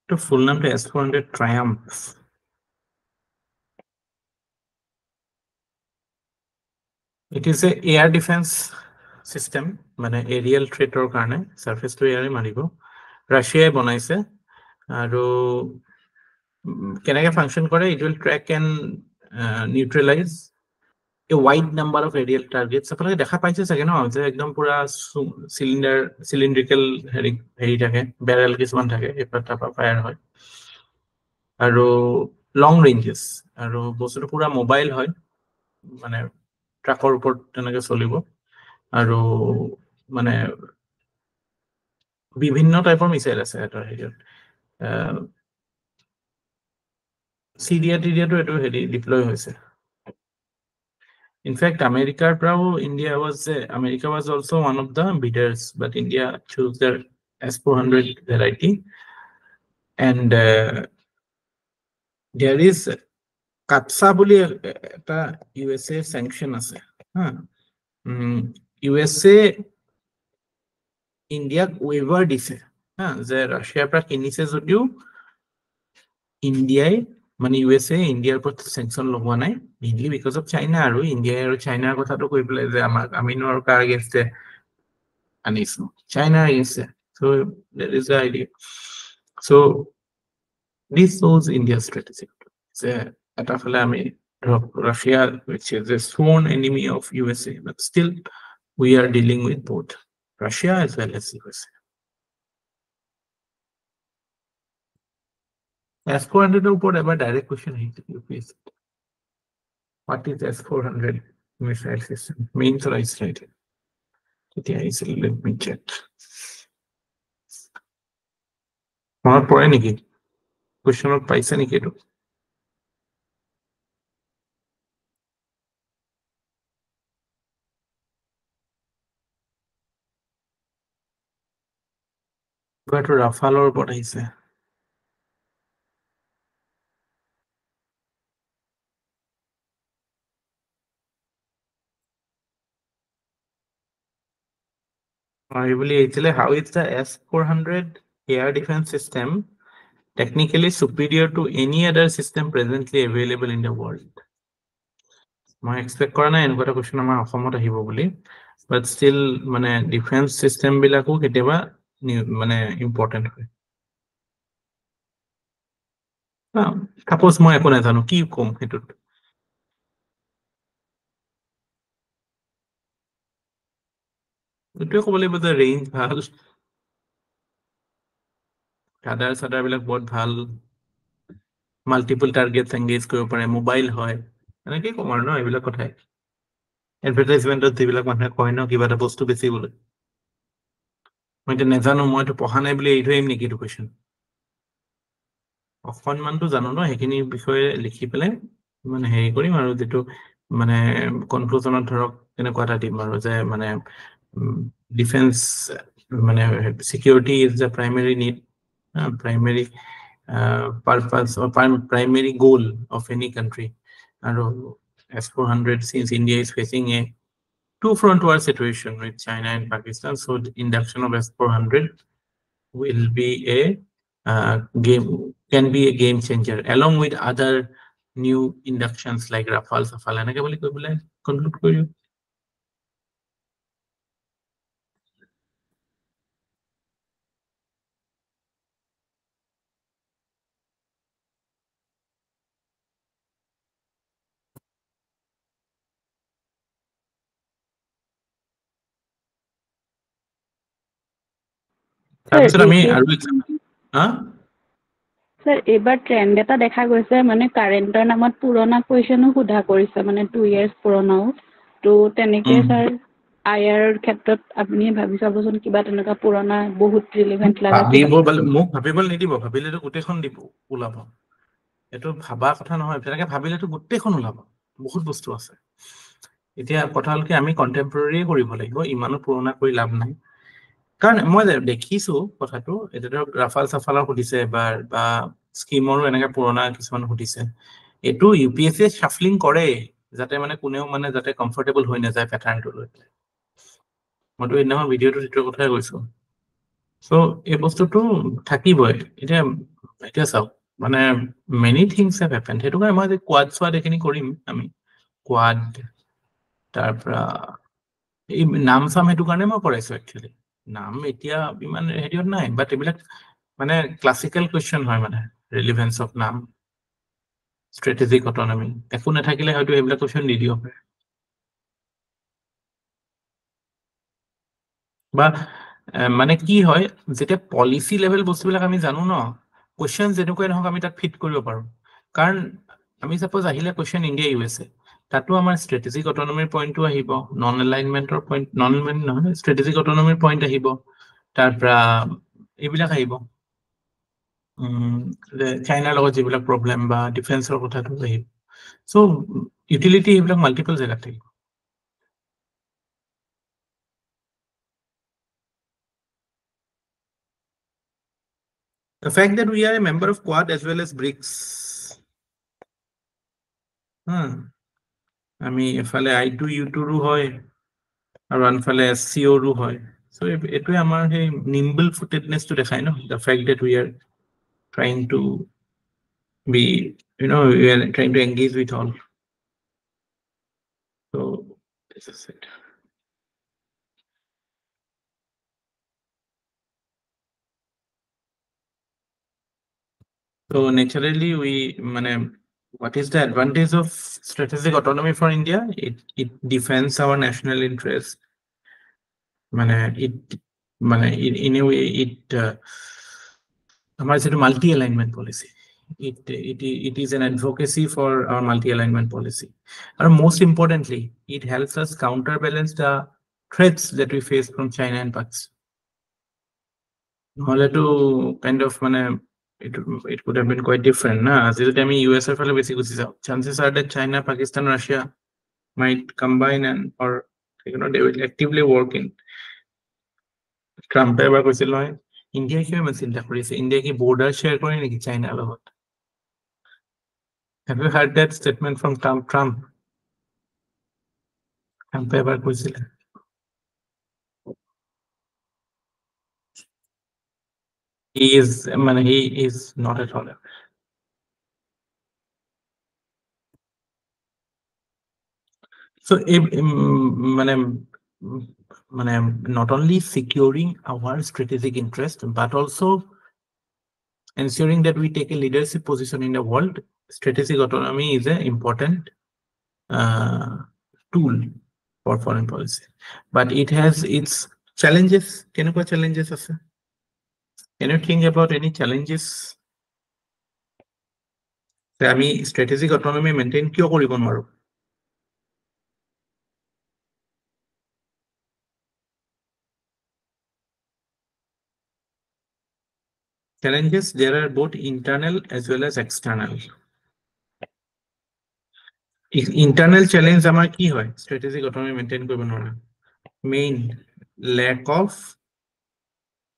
B: To full name to S400 Triumph. It is a air defense system, মানে aerial threater কাৰণে surface to air মাৰিব ৰাছিয়াই বনাইছে আৰু কেনেকৈ ফাংচন কৰে it will track and neutralize a wide number of aerial targets আপোনালোকে দেখা পাইছে চাগে ন যে একদম পুৰা cylindrical হেৰি থাকে বেৰেল কিছুমান থাকে এপাৰ টাপা ফায়াৰ হয় আৰু লং ৰেঞ্জেছ আৰু বস্তুটো পুৰা মোবাইল হয় মানে ট্ৰাকৰ ওপৰত তেনেকৈ চলিব আৰু মানে বিভিন্ন টাইপৰ মিছাইল আছে এটা হেৰিত চিৰিয়াটো এইটো হেৰি ডিপ্লয় হৈছে In fact, America was also one of the bidders, but India chose their S400 variety. And there is CAPSA বুলি এটা USA sanction আছে USA India waiver দিছে যে ৰাছিয়াৰ পৰা কিনিছে যদিও ইণ্ডিয়াই মানে USA ইণ্ডিয়াৰ ওপৰত sanction লগোৱা নাই mainly because of China আৰু ইণ্ডিয়া আৰু চাইনাৰ কথাটো কৈ পেলাই যে আমি নোৱাৰো কাৰ against আনিছো China against so that is the idea so this shows India's strategy যে এটা ফলে আমি Russia which is a sworn enemy of USA but still we are dealing with both Russia as well as USA S400 উপর এবার direct question হইছে UPSC what is S400 missile system means right let me check মনত পৰে নেকি কোশ্চেনত পাইছে নেকি এটো বাটো ৰাফালৰ ওপৰত আহিছে how is the S400 air defense system technically superior to any other system presently available in the world মই এক্সপেক্ট কৰা নাই এনেকুৱা কোশ্চেন আমাৰ অসমত আহিব বুলি but still মানে ডিফেন্স সিস্টেম বিলাকো কেতিয়াবা মানে ইম্পৰ্টেন্ট হয় সাপোজ মই একো নাজানো কি কম হেতুত এটো ক'ব লাগিব যে ৰেঞ্জ ভাল ৰাডাৰ বিলাক বহুত ভাল মাল্টিপল টাৰ্গেটছ এংগেজ কৰিব পাৰে মোবাইল হয় এনেকৈ কম আৰু ন এইবিলাক কথাই এডভাৰটাইজমেন্টত যিবিলাক মানুহে কয় ন কিবা এটা বস্তু বেচিবলৈ মই এটা নাজানো মই তো পঢ়া নাই বুলি এৰি থৈ আহিম নেকি এইটো কোৱেশ্চন অকণমানটো জানো ন সেইখিনি বিষয়ে লিখি পেলাই মানে হেৰি কৰিম আৰু যেটো মানে কনক্লুজনত ধৰক এনেকুৱা এটা দিম আৰু যে মানে ডিফেন্স মানে security is the primary need primary purpose or primary goal of any country and S400 since India is facing a two-front war situation with China and Pakistan so the induction of S400 will be a can be a game changer along with other new inductions like Rafale Safale and I will conclude for you তাৰপিছত আমি আৰু
F: sir এবাৰ trend এটা দেখা গৈছে মানে কাৰেন্টৰ নামত পুৰণা কোৱেশ্চনো সোধা কৰিছে মানে 2 ইয়াৰ্স পুৰণাও তো তেনেকে স্যাৰ আইআৰ ক্ষেত্ৰত আপুনি ভাবি চাবচোন কিবা তেনেকা পুৰণা বহুত ৰিলেভেন্ট লাগা
B: মোক ভাবিবল নিদিব ভাবিলেতো গোটেইখন দিব ওলাব এটো ভাবা কথা নহয় তেনেকে ভাবিলেতো গোটেইখন ওলাব বহুত বস্তু আছে এতিয়া কথা হল কি আমি কন্টেম্পৰেৰী কৰিব লাগিব ইমানো পুৰণা কৰি লাভ নাই কাৰণ মই দেখিছো কথাটো এটা ধৰক ৰাফাল চাফালৰ সুধিছে বা স্কিমৰো এনেকে পুৰণা কিছুমান সুধিছে এইটো ইউপিএছচি শাফলিং কৰে যাতে মানে কোনেও মানে যাতে কমফৰ্টেবল হৈ নাযায় প্যাটাৰ্নটো লৈ মইতো সেইদিনাখন ভিডিঅ'টো সেইটোৰ কথাই কৈছো চ' এই বস্তুটো থাকিবই এতিয়া চাওক মানে মেনি থিংছ হেভ হেপেণ্ড সেইটো কাৰণে মই কোৱাড চোৱাড এইখিনি কৰিম আমি কোৱাড তাৰপৰা এই নাম চাম সেইটো কাৰণে মই কৰাইছো একচুৱেলি নাম এতিয়া ইমান হেৰিয়ত নাই বাট এইবিলাক মানে ক্লাছিকেল কুৱেশ্যন হয় মানে ৰিলিভেন্স অফ নাম স্ট্ৰেটেজিক অটনমি একো নাথাকিলে হয়তো এইবিলাক কুৱেশ্যন নিদিও বা মানে কি হয় যেতিয়া পলিচি লেভেল বস্তুবিলাক আমি জানো ন কুৱেশ্যন যেনেকুৱাই নহওক আমি তাত ফিট কৰিব পাৰো কাৰণ আমি সাপোজ আহিলে কুৱেশ্যন ইণ্ডিয়া ইউএছএ তাতো আমাৰ ষ্ট্ৰেটেজিক অটনমিৰ পইণ্টটো আহিব নন এলাইনমেণ্টৰ পইণ্ট নন এলাইনমেণ্ট নহয় ষ্ট্ৰেটেজিক অটনমিৰ পইণ্ট আহিব তাৰপৰা এইবিলাক আহিব চাইনাৰ লগত যিবিলাক প্ৰব্লেম বা ডিফেন্সৰ কথাটো আহিব চ' ইউটিলিটি এইবিলাক মাল্টিপল জেগাত থাকিব The fact that we are a member of Quad as well as BRICS. আমি এফালে I2U2ৰো হয় আৰু আনফালে SCOৰো হয় so এইটোৱে আমাৰ সেই nimble footednessটো দেখায় ন the fact that we are trying to be we are trying to engage with all so this is it so naturally we what is the advantage of strategic autonomy for India it defends our national interest in a way it our multi-alignment policy it is an advocacy for our multi-alignment policy and most importantly it helps us counterbalance the threats that we face from China and Pakistan to kind of it could have been quite different as US chances are that China, Pakistan, Russia might combine and or they will actively work in Trump ever কৈছিল নহয় India কিয় ইমান চিন্তা কৰিছে India কি border share কৰে নেকি চাইনাৰ লগত Have you heard that statement from Trump এবাৰ কৈছিল he is not at all so not only securing our strategic interest but also ensuring that we take a leadership position in the world strategic autonomy is an important tool for foreign policy but it has its challenges কেনেকুৱা challenges আছে can you think about any challenges আমি strategic autonomy maintain কিয় কৰিব নোৱাৰো challenges there are both internal as well as external internal challenge আমাৰ কি হয় strategic autonomy maintain কৰিব নোৱাৰা main lack of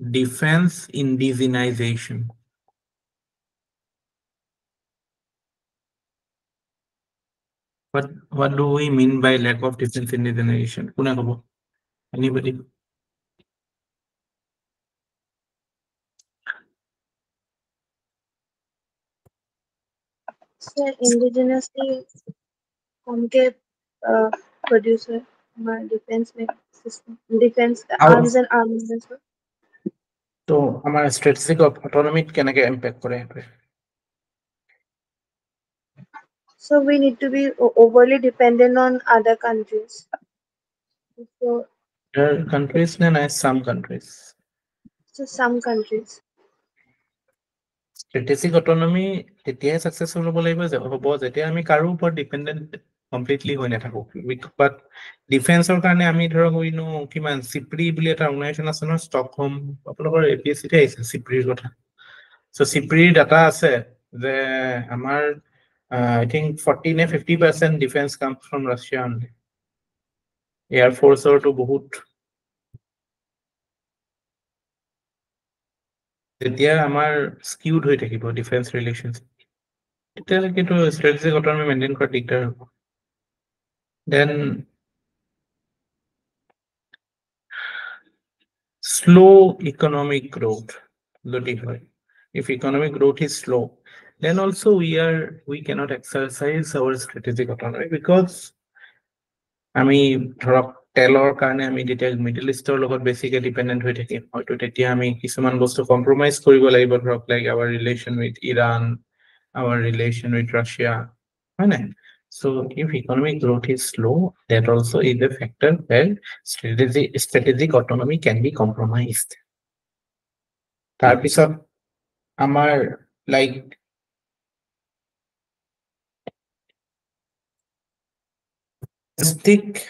B: defense indigenization what do we mean by lack of defense indigenization কোনে ক'ব anybody
C: So indigenously हमके producer defense system defense arms and armaments
B: तो हमारा strategic autonomy কেনেকে impact কৰে
C: So we need to be overly dependent on other countries. So
B: countries and some countries.
C: So some countries.
B: Strategic autonomy তেতিয়াই successful হ'ব লাগিব যেতিয়া আমি কাৰো ওপৰত dependent completely হৈ নাথাকো but ডিফেন্সৰ কাৰণে আমি ধৰক কিমান চিপ্ৰি বুলি এটা অৰ্গানাইজেশ্যন আছে ন ষ্টকহোম আপোনালোকৰ APSC তে আহিছে চিপ্ৰিৰ কথা so চিপ্ৰিৰ ডাটা আছে যে আমাৰ I think 40 নে 50% defense comes from Russia only Air Force or to বহুত যেতিয়া আমাৰ স্কিউড হৈ থাকিব ডিফেন্স ৰিলেশ্যনছ তেতিয়ালৈকেতো ষ্ট্ৰেটেজিক অট'নমি মেইনটেইন কৰা দিগদাৰ হ'ব দেন slow economic growth যদি হয় if economic growth is slow then also we cannot exercise our strategic autonomy because আমি ধৰক তেলৰ কাৰণে আমি যেতিয়া মিডল ইষ্টৰ লগত বেছিকে ডিপেণ্ডেণ্ট হৈ থাকিম হয়তো তেতিয়া আমি কিছুমান বস্তু কম্প্ৰমাইজ কৰিব লাগিব ধৰক like our relation with Iran our relation with Russia হয় নাই so if economic growth is slow that also is a factor where strategic autonomy can be compromised তাৰপিছত আমাৰ like domestic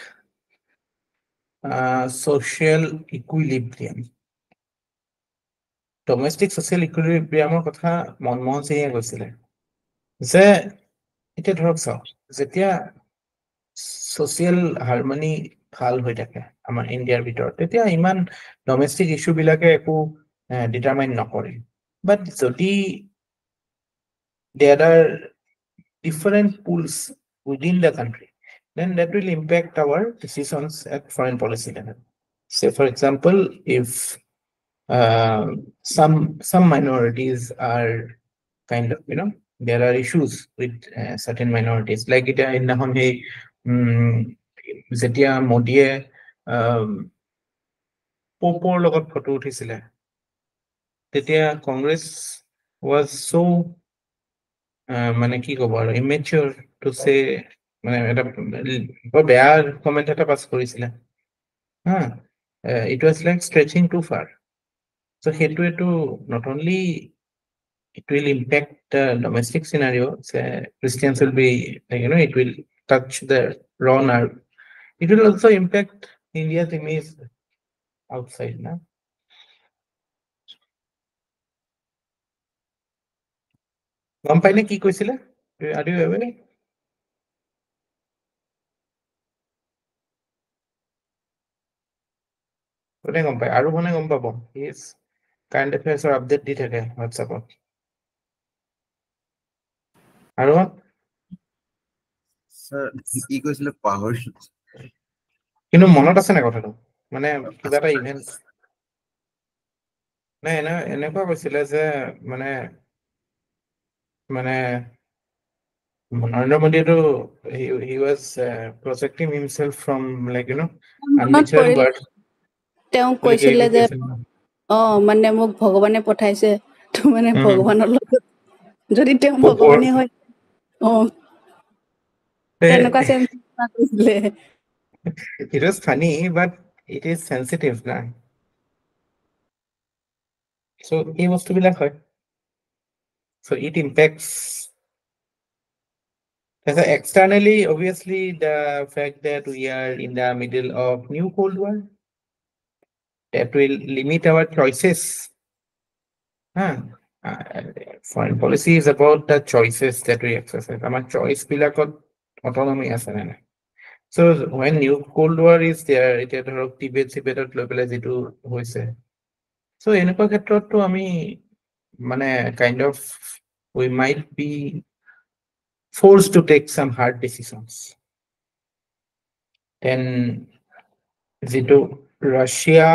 B: social equilibrium domestic social equilibriumৰ কথা মনমোহন সিঙে কৈছিলে যে এতিয়া ধৰক চাওক যেতিয়া social harmony ভাল হৈ থাকে আমাৰ ইণ্ডিয়াৰ ভিতৰত তেতিয়া ইমান ডমেষ্টিক ইস্যু বিলাকে একো ডিটাৰমাইন নকৰে বাট যদি there are different pools within the country then that will impact our decisions at foreign policy level. Say, for example, if some minorities are kind of, there are issues with certain minorities. Like it in the Zetia Modie Popor logot photo uthisile. Tetia Congress was so মানে কি কব আৰু immature to say মানে এটা বৰ বেয়া comment এটা পাছ কৰিছিলে it was like stretching too far so সেইটো not only it will impact the domestic scenario so Christians will be it will touch the raw nerve it will also impact India's image outside na গম পাইনে কি কৈছিলে are you aware কোনে গম পায় আৰু কোনে গম পাব ইজ কাৰেণ্ট এফেয়াৰ্ছৰ আপডেট দি থাকে হোৱাটছএপত আৰু
E: স্যার কি কৈছিলে পাহৰি
B: কিন্তু মনত আছে না কথাটো মানে কিবা এটা ইভেন্ট নাই এনেকুৱা কৈছিলে যে মানে মানে Narendra Modi he was protecting himself from like unnatural birth
F: তেওঁ কৈছিলে যে মানে মোক ভগৱানে পঠাইছে তো মানে ভগৱানৰ লগত যদি তেওঁ ভগৱানে হয় তেনেকুৱা চেঞ্চ কৰিছিলে
B: it was funny but it is sensitive na so এই বস্তুবিলাক হয় so it impacts externally obviously the fact that we are in the middle of new Cold War that will limit our choices foreign policy is about the choices that we exercise our choice bilakot autonomy ase na so when new Cold War is there it dhorok Tibet localize etu hoise so enekwa khetrot to ami mane kind of we might be forced to take some hard decisions then যেটো Russia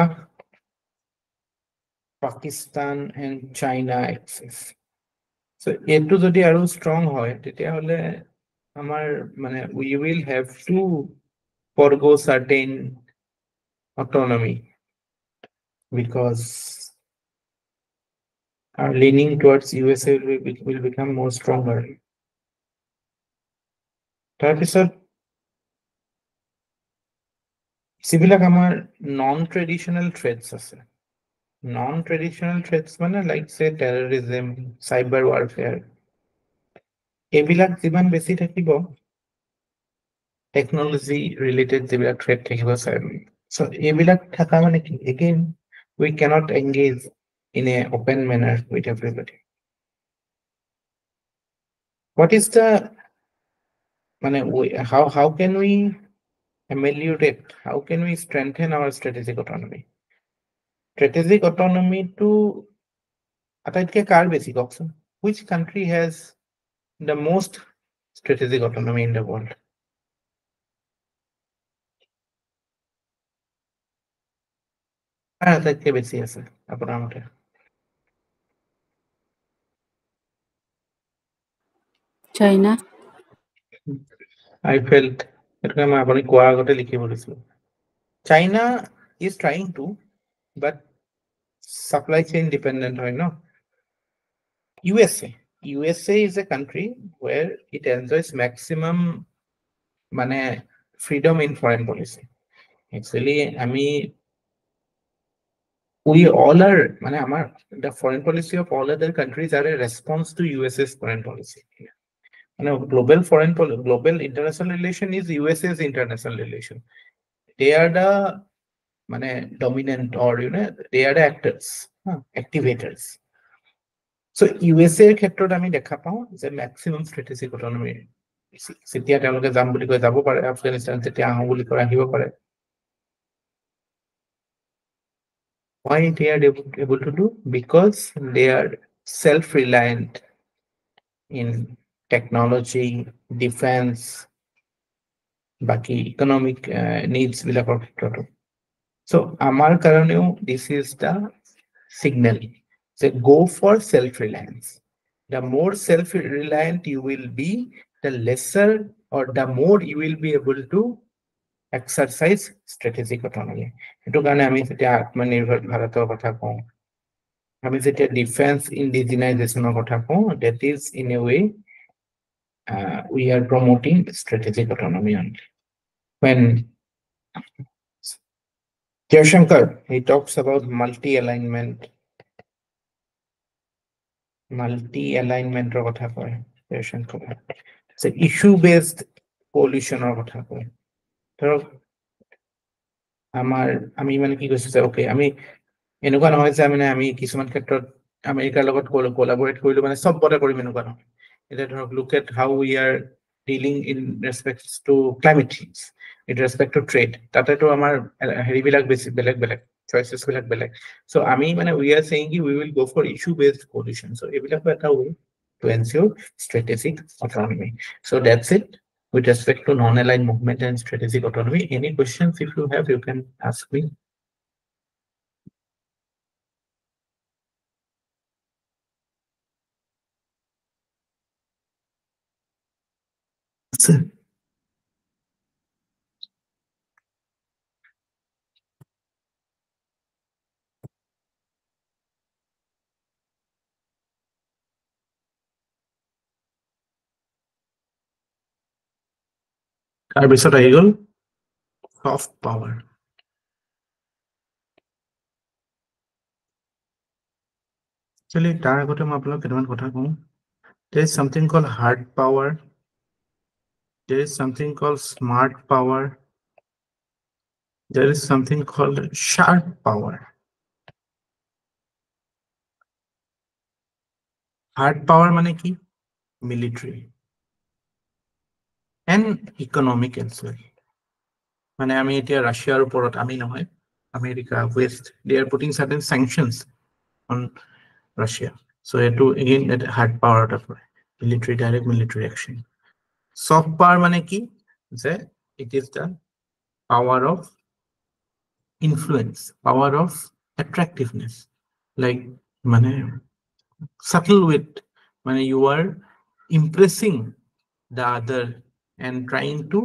B: Pakistan and China axis so etu jodi aru strong hoy tetia hole amar mane we will have to forgo certain autonomy because our leaning towards USA will become more stronger তাৰপিছত সিবিলাক আমাৰ non-traditional threats আছে non-traditional threats মানে like say terrorism cyber warfare এইবিলাক যিমান বেছি থাকিব technology related যিবিলাক threat থাকিব so এইবিলাক থাকা মানে কি again we cannot engage in a open manner with everybody what is the মানে how can we ameliorate how can we strengthen our strategic autonomy to আটাইতকৈ কাৰ বেছি কওকচোন? Which country has the most strategic autonomy in the world? আটাইতকৈ বেছি আছে আপোনাৰ মতে?
F: চাইনা।
B: I felt এটাকে মই আপুনি কোৱাৰ আগতে লিখিব দিছিলো। China is trying to, but supply chain dependent হয় ন? USA is a country where it enjoys maximum মানে freedom in foreign policy. Actually, we all are মানে আমাৰ the foreign policy of all other countries are a response to USA's foreign policy. Global international relation is USA's international relation. They are the মানে dominant, or they are the actors, activators. So USA এর ক্ষেত্ৰত আমি দেখা পাওঁ যে maximum strategic autonomy যেতিয়া তেওঁলোকে যাম বুলি কৈ যাব পাৰে, আফগানিস্তান যেতিয়া আহোঁ বুলি কৈ আহিব পাৰে। Why they are able to do? Because they are self-reliant in technology, defense, বাকি economic needs বিলাকৰ ক্ষেত্ৰতো। So আমাৰ কাৰণেও this is the signal that go for self-reliance. The more self-reliant you will be, the lesser or the more you will be able to exercise strategic autonomy. সেইটো কাৰণে আমি যেতিয়া আত্মনিৰ্ভৰ ভাৰতৰ কথা কওঁ, আমি যেতিয়া ডিফেন্স ইণ্ডিজিনাইজেশ্যনৰ কথা কওঁ, that is in a way we are promoting strategic autonomy only. When Jayashankar, he talks about multi-alignment কথা কয় Jayashankar. So issue-based coalition-ৰ কথা কয়। ধৰক আমি মানে কি কৈছো যে ওকে আমি এনেকুৱা নহয় যে আমি কিছুমান ক্ষেত্ৰত আমেৰিকাৰ লগত কোলাবৰেট কৰিলো মানে চবতে কৰিম এনেকুৱা নহয়। এতিয়া ধৰক look at how we are dealing in respect to climate change, in respect to trade, তাতেতো আমাৰ হেৰিবিলাক বেছি বেলেগ choices বিলাক বেলেগ। So আমি মানে we are saying we will go for issue based coalition. So এইবিলাক এটা way to ensure strategic autonomy. So that's it with respect to non-aligned movement and strategic autonomy. Any questions if you have, you can ask me. তাৰপিছত আহি গ'ল soft power. Actually, তাৰ আগতে মই আপোনাক কেইটামান কথা কওঁ। There is something called hard power. There is something called smart power. There is something called sharp power. Hard power মানে কি? Military and economic as well. মানে আমি এতিয়া রাশিয়ার উপৰত আমি নহয়, America, West, they are putting certain sanctions on Russia. So again that hard power military, direct military action. Soft power মানে কি? যে it is the power of influence, power of attractiveness, like মানে subtle wit, মানে you are impressing the other and trying to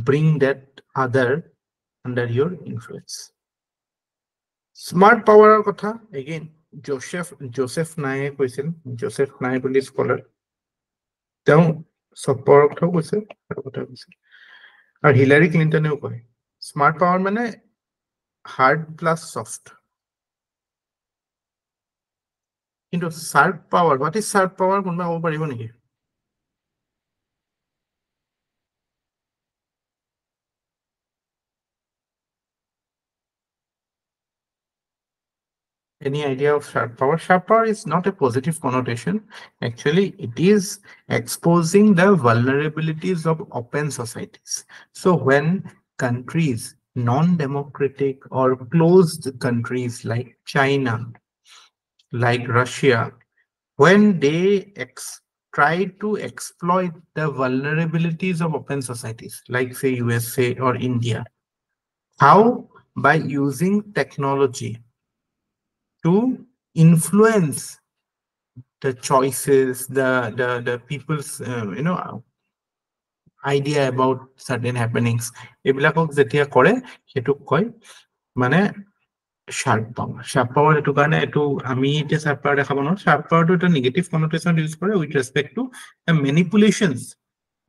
B: bring that other under your influence. Smart power কথা again Joseph Nye কৈছিল, Joseph Nye বুলি scholar, তেওঁ soft power কথা কৈছে আৰু Hillary ক্লিন্টনেও কয় smart power মানে হার্ড প্লাস সফট। কিন্তু sharp power, what is sharp power কোনোবা ক'ব পাৰিব নেকি? Any idea of sharp power? Sharp power is not a positive connotation. Actually, it is exposing the vulnerabilities of open societies. So when countries, non-democratic or closed countries like China like Russia, when they try to exploit the vulnerabilities of open societies, like say USA or India, how? By using technology to influence the choices, the people's idea about certain happenings. এইবিলাকক যেতিয়া কৰে সেইটো কয় মানে sharp power. Sharp power এটো কাৰণে এটো আমি এতিয়া sharp power দেখাব নোৱাৰো. Sharp power টো এটা negative connotation use কৰে with respect to the manipulations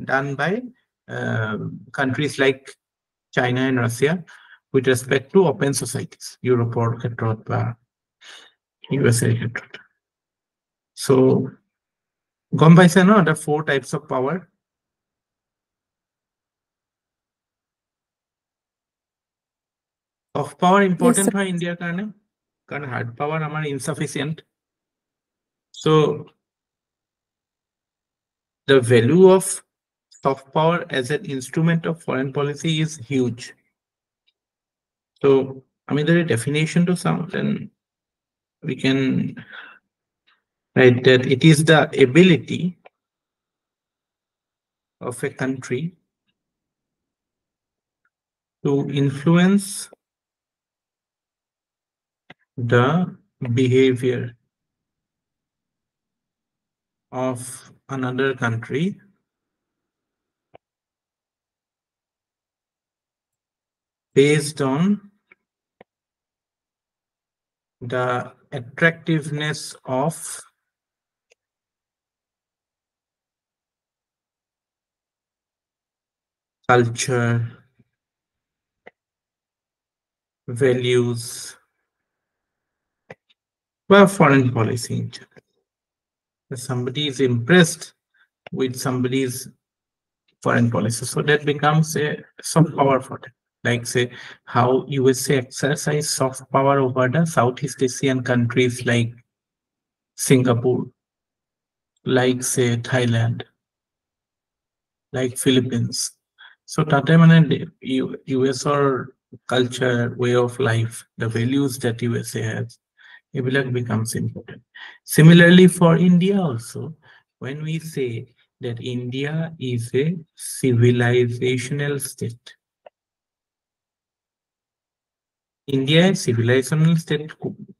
B: done by countries like China and Russia with respect to open societies, Europe ক্ষেত্ৰত বা USA ক্ষেত্ৰত. So গম পাইছে ন the 4 types of power. Soft power important
C: sir.
B: হয় ইন্ডিয়াৰ কাৰণে কাৰণ hard power আমাৰ insufficient. So the value of soft power as an instrument of foreign policy is huge. So I mean the definition to some, then we can write that it is the ability of a country to influence the behavior of another country based on the attractiveness of culture, values, well, foreign policy in general. If somebody is impressed with somebody's foreign policy, so that becomes a soft power for them. Like say how USA exercise soft power over the Southeast Asian countries like Singapore, like say Thailand, like Philippines. So tate mane US or culture, way of life, the values that USA has, it becomes important. Similarly for India also, when we say that India is a civilizational state, India is civilizational state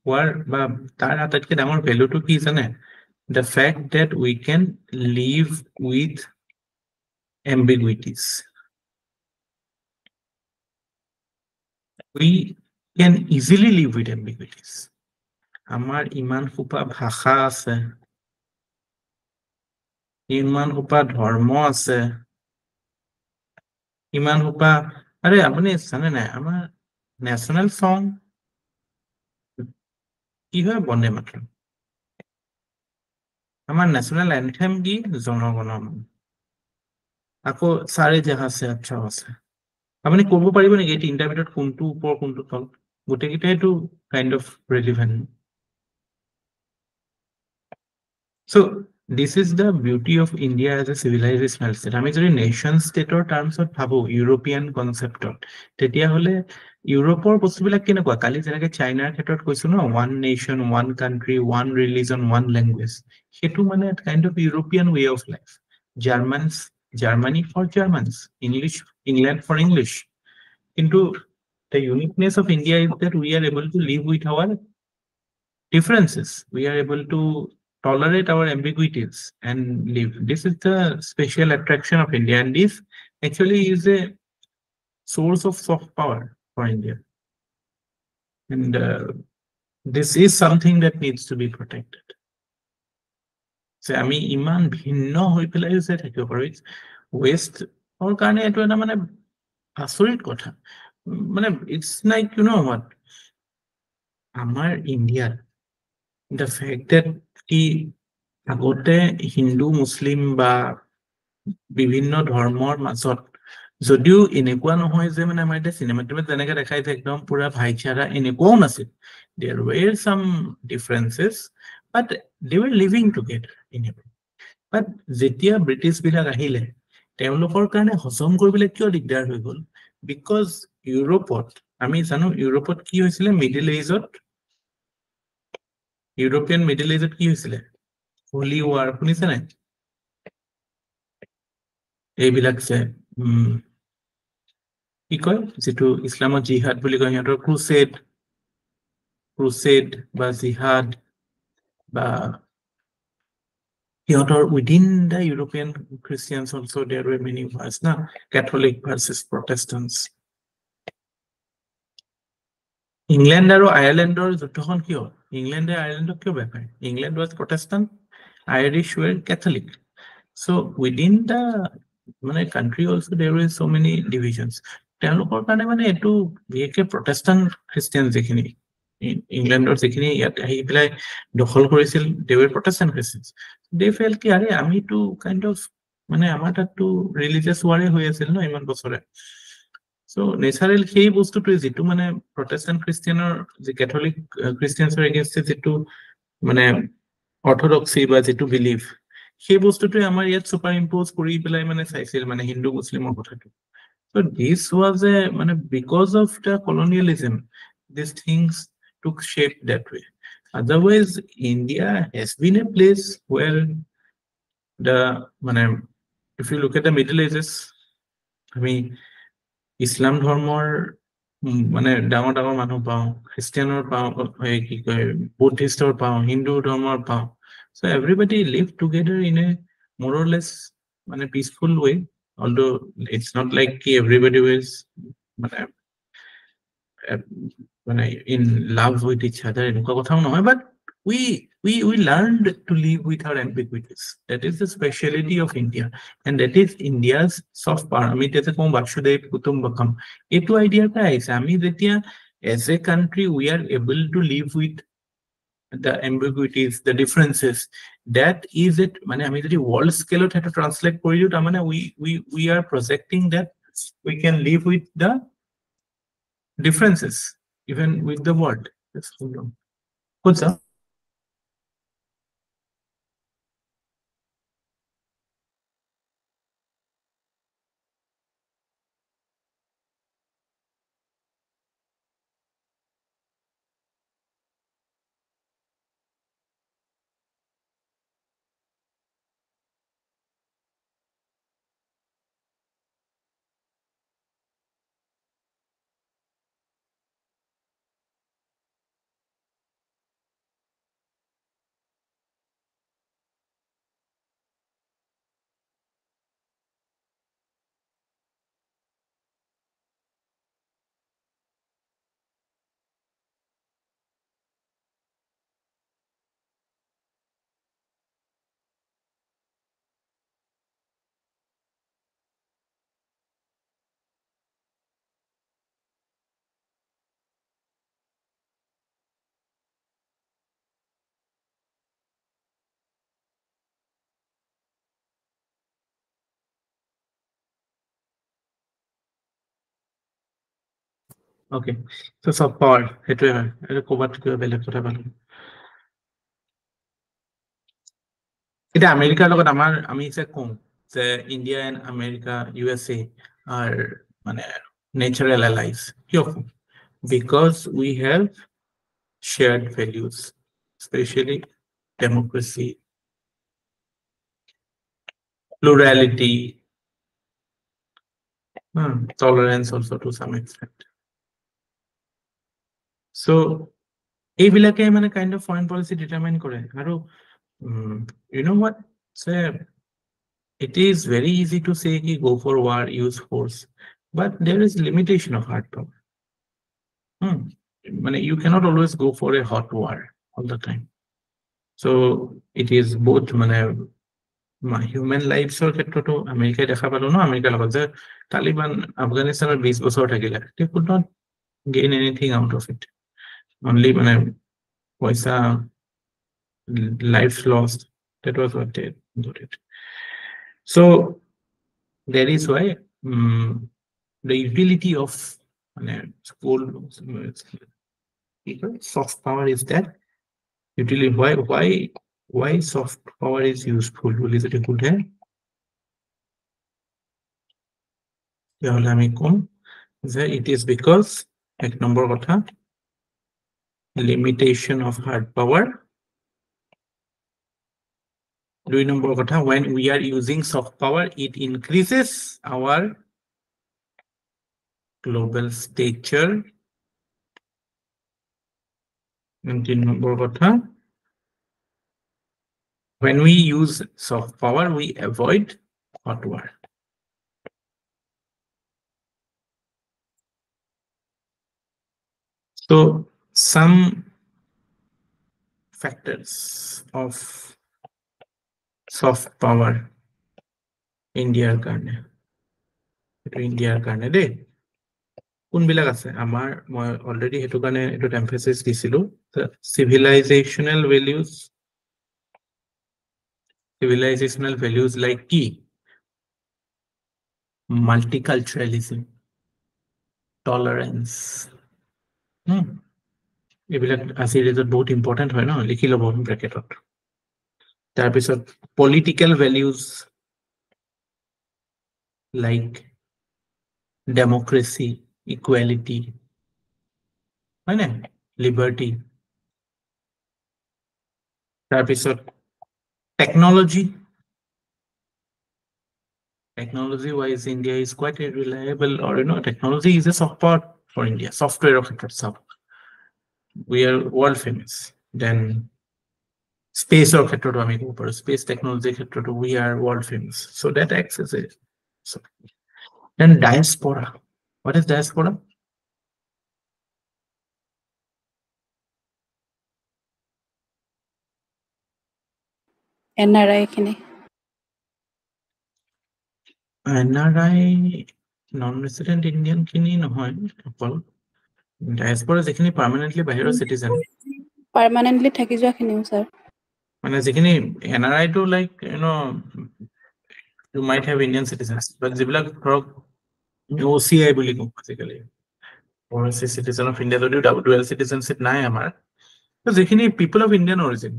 B: হোৱাৰ বা তাৰ আটাইতকৈ ডাঙৰ ভ্যালুটো কি জানে? The fact that we can live with ambiguities. We can easily live with ambiguities. Amar iman hupa bhasha ase, iman hupa dharma ase, iman hupa are apuni jane na amar national song ki hoy bande mataram. Amar national anthem ki jana gana mana. Ako sare jahan se acha ase. আপনি করব পারিব নাকি এই তিনটা ভিতৰত কোনটো উপৰ কোনটো তল গোটেইকেইটাইটো kind of relevant. So this is the beauty of India as a civilizational state. আমি যদি nation stateৰ termsত ভাবো ইউৰোপিয়ান কনসেপ্টত তেতিয়া হলে ইউৰোপৰ বস্তুবিলাক কেনেকুৱা কালি যেনেকৈ চাইনাৰ ক্ষেত্ৰত কৈছো ন one nation one country one religion one language সেইটো মানে kind of European way of life. Germany for Germans, England for English. Into the uniqueness of India is that we are able to live with our differences. We are able to tolerate our ambiguities and live. This is the special attraction of India, and this actually is a source of soft power for India. And this is something that needs to be protected. So আমি ইমান ভিন্ন হৈ পেলাই যে থাকিব পাৰো West or কাৰণে এটো এটা মানে আচৰিত কথা মানে it's like you know what আমাৰ ইন্ডিয়াত the fact that কি আগতে হিন্দু মুসলিম বা বিভিন্ন ধৰ্মৰ মাজত যদিও এনেকুৱা নহয় যে মানে আমাৰ এটা চিনেমাটোত যেনেকৈ দেখাইছে একদম পুৰা ভাইচাৰা এনেকুৱাও নাছিল there were some differences but they were living together in a way. But যেতিয়া ব্ৰিটিছ বিলাক আহিলে তেওঁলোকৰ কাৰণে হজম কৰিবলৈ কিয় দিগদাৰ হৈ গল because ইউৰোপত আমি জানো ইউৰোপত কি হৈছিলে মিডল এজত ইউৰোপিয়ান মিডল এজত কি হৈছিলে হোলি ৱাৰ শুনিছে নাই এইবিলাক যে কি কয় যেটো ইছলামত জিহাদ বুলি কয় সিহঁতৰ ক্ৰুছেড বা জিহাদ বা সিহঁতৰ within the European Christians also there were many wars na Catholic versus Protestants England আৰু আয়াৰলেণ্ডৰ যুদ্ধখন কিয় ইংলেণ্ড আৰু আয়াৰলেণ্ডক কিয় বেয়া পায় England was Protestant Irish were Catholic so within the মানে country also there were so many divisions তেওঁলোকৰ কাৰণে মানে এটো বিশেষকৈ Protestant Christian যেখিনি ইংলেণ্ডৰ যেখিনি ইয়াত আহি পেলাই দখল কৰিছিল they were Protestant Christians they felt কি আৰে আমি তো kind of মানে আমাৰ তাতো ৰিলিজিয়াছ ওয়াৰে হৈ আছিল ন ইমান বছৰে so নেচাৰেল সেই বস্তুটো যেটো মানে Protestant Christianৰ যে Catholic Christiansৰ against যেটো মানে orthodoxy বা যেটো belief সেই বস্তুটো আমাৰ ইয়াত সুপাৰ ইম্পোজ কৰি পেলাই মানে চাইছিল মানে হিন্দু মুছলিমৰ কথাটো so this was a মানে because of the colonialism these things took shape that way otherwise India has been a place where the মানে if you look at the middle ages আমি ইছলাম ধৰ্মৰ মানে ডাঙৰ ডাঙৰ মানুহ পাওঁ খ্ৰীষ্টিয়ানৰ পাওঁ কি কয় বুদ্ধিষ্টৰ পাওঁ হিন্দু ধৰ্মৰ পাওঁ so everybody lived together in a more or less মানে peaceful way although it's not like everybody was মানে in love with each other এনেকুৱা কথাও নহয় but we learned to live without ambiguities that is the speciality of India and that is India's soft power আমি যেতে কম বাসুদেব কুটুম্বকম এটো আইডিয়াটা আইছে আমি যেতিয়া as a country we are able to live with the ambiguities the differences that is it মানে আমি যদি world scale এটা translate কৰি দিও তাৰ মানে we are projecting that we can live with the differences even with the world that's good sir Okay, so soft power, সেইটো হয় এটা কোবাত কিবা বেলেগ কথা পালো এটা আমেৰিকাৰ লগত আমাৰ আমি যে কম যে India and America USA are মানে natural allies কিয় because we have shared values especially democracy plurality tolerance also to some extent so এইবিলাকে মানে kind of foreign policy determine কৰে আৰু you know what say it is very easy to say ki go for war use force but there is limitation of hard power মানে you cannot always go for a hot war all the time so it is both মানে human lives or ক্ষেত্ৰতো আমেৰিকাই দেখা পালো ন আমেৰিকাৰ লগত যে তালিবান আফগানিস্তানৰ 20 বছৰ থাকিলে they could not gain anything out of it only মানে পইচা lives lost that was what they did it so that is why the utility of school soft power is that utility why soft power is useful will is it a good hai yahle ami kom that it is because ek number kotha limitation of hard power 2 number কথা, when we are using soft power, it increases our global stature. And 3 number কথা, when we use soft power, we avoid hot war. So some factors of soft power Indiaৰ কাৰণে, Indiaৰ কাৰণে দেই, কোনবিলাক আছে আমাৰ, মই already হেতু কাৰণে এটো এমফেসিস দিছিলো, civilizational values like কি, multiculturalism, tolerance, এইবিলাক আজিৰ বহুত ইম্পৰ্টেন্ট হয় ন, লিখি ল'ব ব্ৰেকেটত। তাৰপিছত political values like democracy, equality, হয় না, liberty। তাৰপিছত technology wise India is quite reliable, or technology is a soft part for India, software of it itself, we are world famous। Then space or space technology we are world famous, so that acts as a, so then diaspora, what is diaspora?
F: NRI খিনি
B: NRI non-resident Indian খিনি নহয় অকল, diaspora যেখিনি permanently বাহিৰৰ citizen,
F: permanently থাকি যোৱা খিনিও sir,
B: মানে যেখিনি NRI to like you might have Indian citizens, but যিবিলাক ধৰক OCI বুলি কওঁ basically, overseas citizen of India, যদিও dual citizenship নাই আমাৰ, যেখিনি people of Indian origin,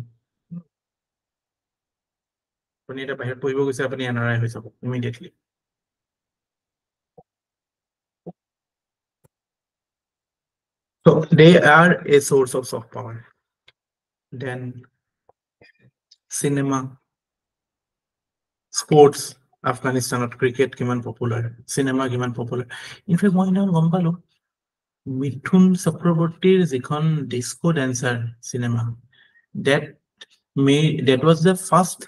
B: আপুনি এটা বাহিৰত পঢ়িব গৈছে, আপুনি NRI হৈ যাব immediately। So they are a source of soft power। Then cinema, sports, Afghanistanot cricket kiman popular, cinema kiman popular। In fact মই না গম পালো মিথুন চক্ৰৱৰ্তীৰ যিখন disco ড্যান্সাৰ cinema, that was the first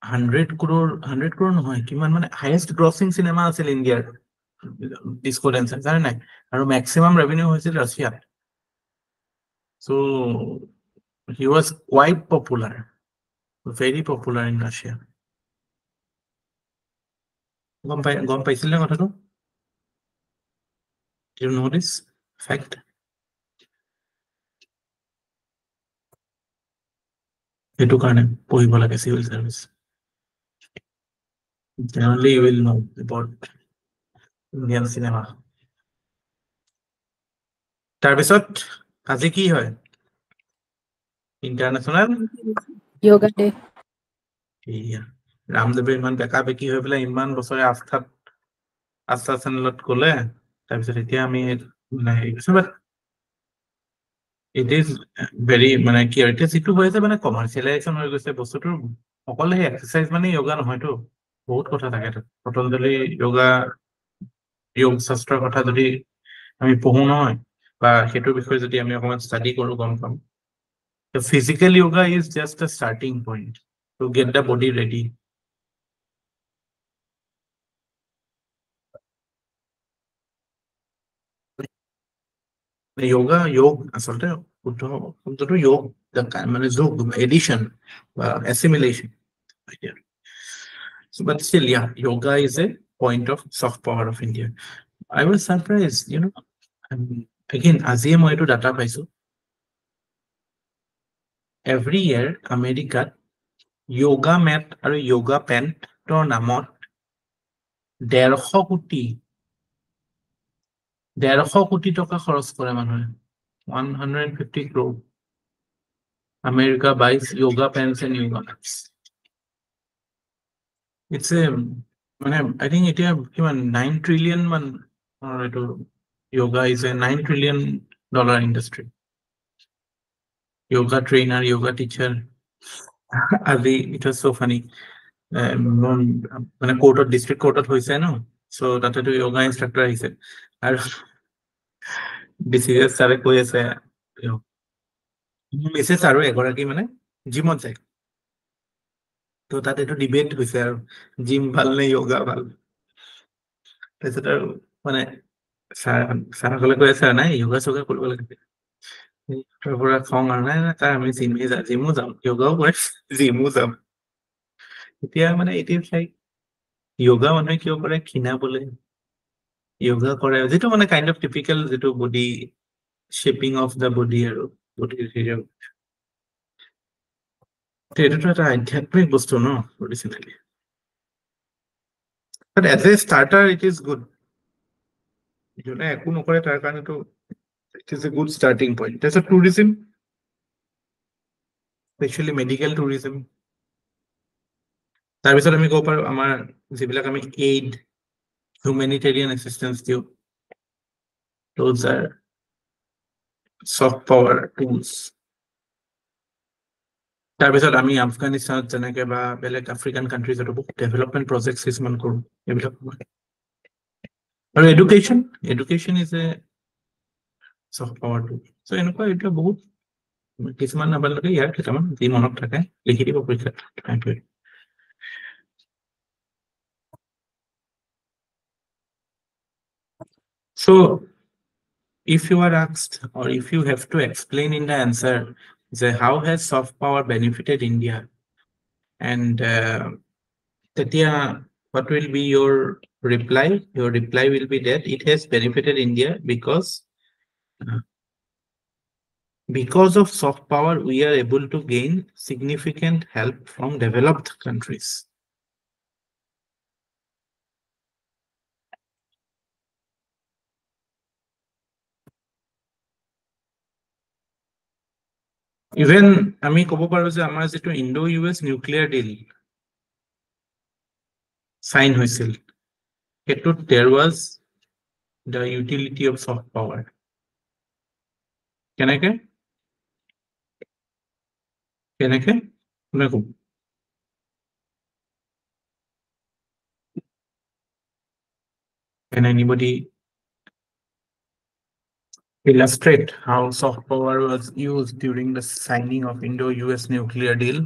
B: 100 crore নহয়, কিমান মানে highest grossing cinema আছিল ইণ্ডিয়াৰ, ডিস্কো ড্যান্সাৰ, জানে নাই, আৰু maximum revenue হৈছিল ৰাছিয়াত। So he was quite popular, very popular in Russia। গম পাইছিলে কথাটো? Do you know this fact? সেইটো কাৰণে পঢ়িব লাগে civil service, generally you will know about Indian cinema। তাৰপিছত আজি কি হয়, ইন্টাৰনেশ্যনেল
F: যোগা ডে।
B: ৰামদেৱে ইমান বেকা বেকি হৈ পেলাই ইমান বছৰে আস্থা চেনেলত গ'লে, তাৰপিছত এতিয়া আমি মানে it is very মানে কি আৰু, এতিয়া যিটো হৈ আছে মানে কমাৰ্চিয়েলাইজেশ্যন হৈ গৈছে বস্তুটোৰ, অকল সেই এক্সাৰচাইজ মানে য়োগা নহয়তো, বহুত কথা থাকে তাত। পতঞ্জলি যোগ শাস্ত্ৰৰ কথা যদি আমি পঢ়ো নহয়, বা সেইটোৰ বিষয়ে যদি আমি অকণমান ষ্টাডি কৰো, গম পাম। The physical yoga is just a starting point to get the body ready। যোগ আচলতে শুদ্ধ শব্দটো যোগ, মানে যোগ এডিশন বা assimilation. So but still, yeah, yoga is a point of soft power of India। I was surprised, again আজিয়ে মই এইটো ডাটা পাইছো, every year আমেৰিকাত yoga mat আৰু yoga pant-ৰ নামত 150 কোটি টকা খৰচ কৰে মানুহে, 150 crore America buys yoga pants and yoga mats। It's a মানে I think এতিয়া কিমান 9 trillion মান, এইটো yoga is a $9 trillion industry। yoga trainer, yoga teacher, it was so funny. মানে কোৰ্টত ডিষ্ট্ৰিক্ট কোৰ্টত হৈছে ন, চ' তাতেতো য়োগা ইনষ্ট্ৰাক্টৰ আহিছে আৰু ডিচিএছ ছাৰে কৈ আছে মিছেছ আৰু এগৰাকী মানে জিমত যায়, ত' তাত এইটো ডিবেট হৈছে আৰু জিম ভাল নে য়োগা ভাল। তাৰপিছত আৰু মানে ছাৰসকলে কৈ আছে আৰু নাই য়োগা চোগা কৰিব লাগে। তাৰ পৰা খং আৰু নাই নাই তাৰ আমি জিমো যাম য়োগাও কৰিম জিমো যাম। এতিয়া মানে ইট ইজ লাইক য়োগা মানুহে কিয় কৰে ক্ষীণাবলে, য়োগা কৰে যিটো মানে কাইণ্ড অফ টিপিকেল যিটো body shaping of the body আৰু বডিৰ হেৰি। এইটোতো এটা আধ্যাত্মিক বস্তু ন originally, but as a starter it is good. যোনে একো নকৰে তাৰ কাৰণেতো it is a good starting point. তাৰপিছত টুৰিজিম, স্পেচিয়েলি মেডিকেল টুৰিজিম। তাৰপিছত আমি ক'ব পাৰোঁ আমাৰ যিবিলাক আমি এইড হিউমেনিটেৰিয়ান এচিষ্টেঞ্চ দিওঁ, those are soft power tools. তাৰপিছত আমি আফগানিস্তানত যেনেকে বা বেলেগ আফ্ৰিকান কাণ্ট্ৰিজতো বহুত ডেভেলপমেণ্ট প্ৰজেক্ট কিছুমান কৰোঁ, এইবিলাক আৰু education is a soft power tool. So' এনেকুৱা এতিয়া বহুত কিছুমান আপোনালোকে ইয়াৰ কেইটামান যি মনত থাকে লিখি দিব পৰীক্ষাত। So if you are asked or if you have to explain in the answer say how has soft power benefited India, and Tatya, what will be your reply? Your reply will be that it has benefited India because of soft power we are able to gain significant help from developed countries. Even আমি ক'ব পাৰো যে আমাৰ যিটো Indo US nuclear deal sign হৈছিল সেইটোত there was the utility of soft power. কেনেকে কোনে ক'ব? Can anybody illustrate how soft power was used during the signing of Indo-US nuclear deal?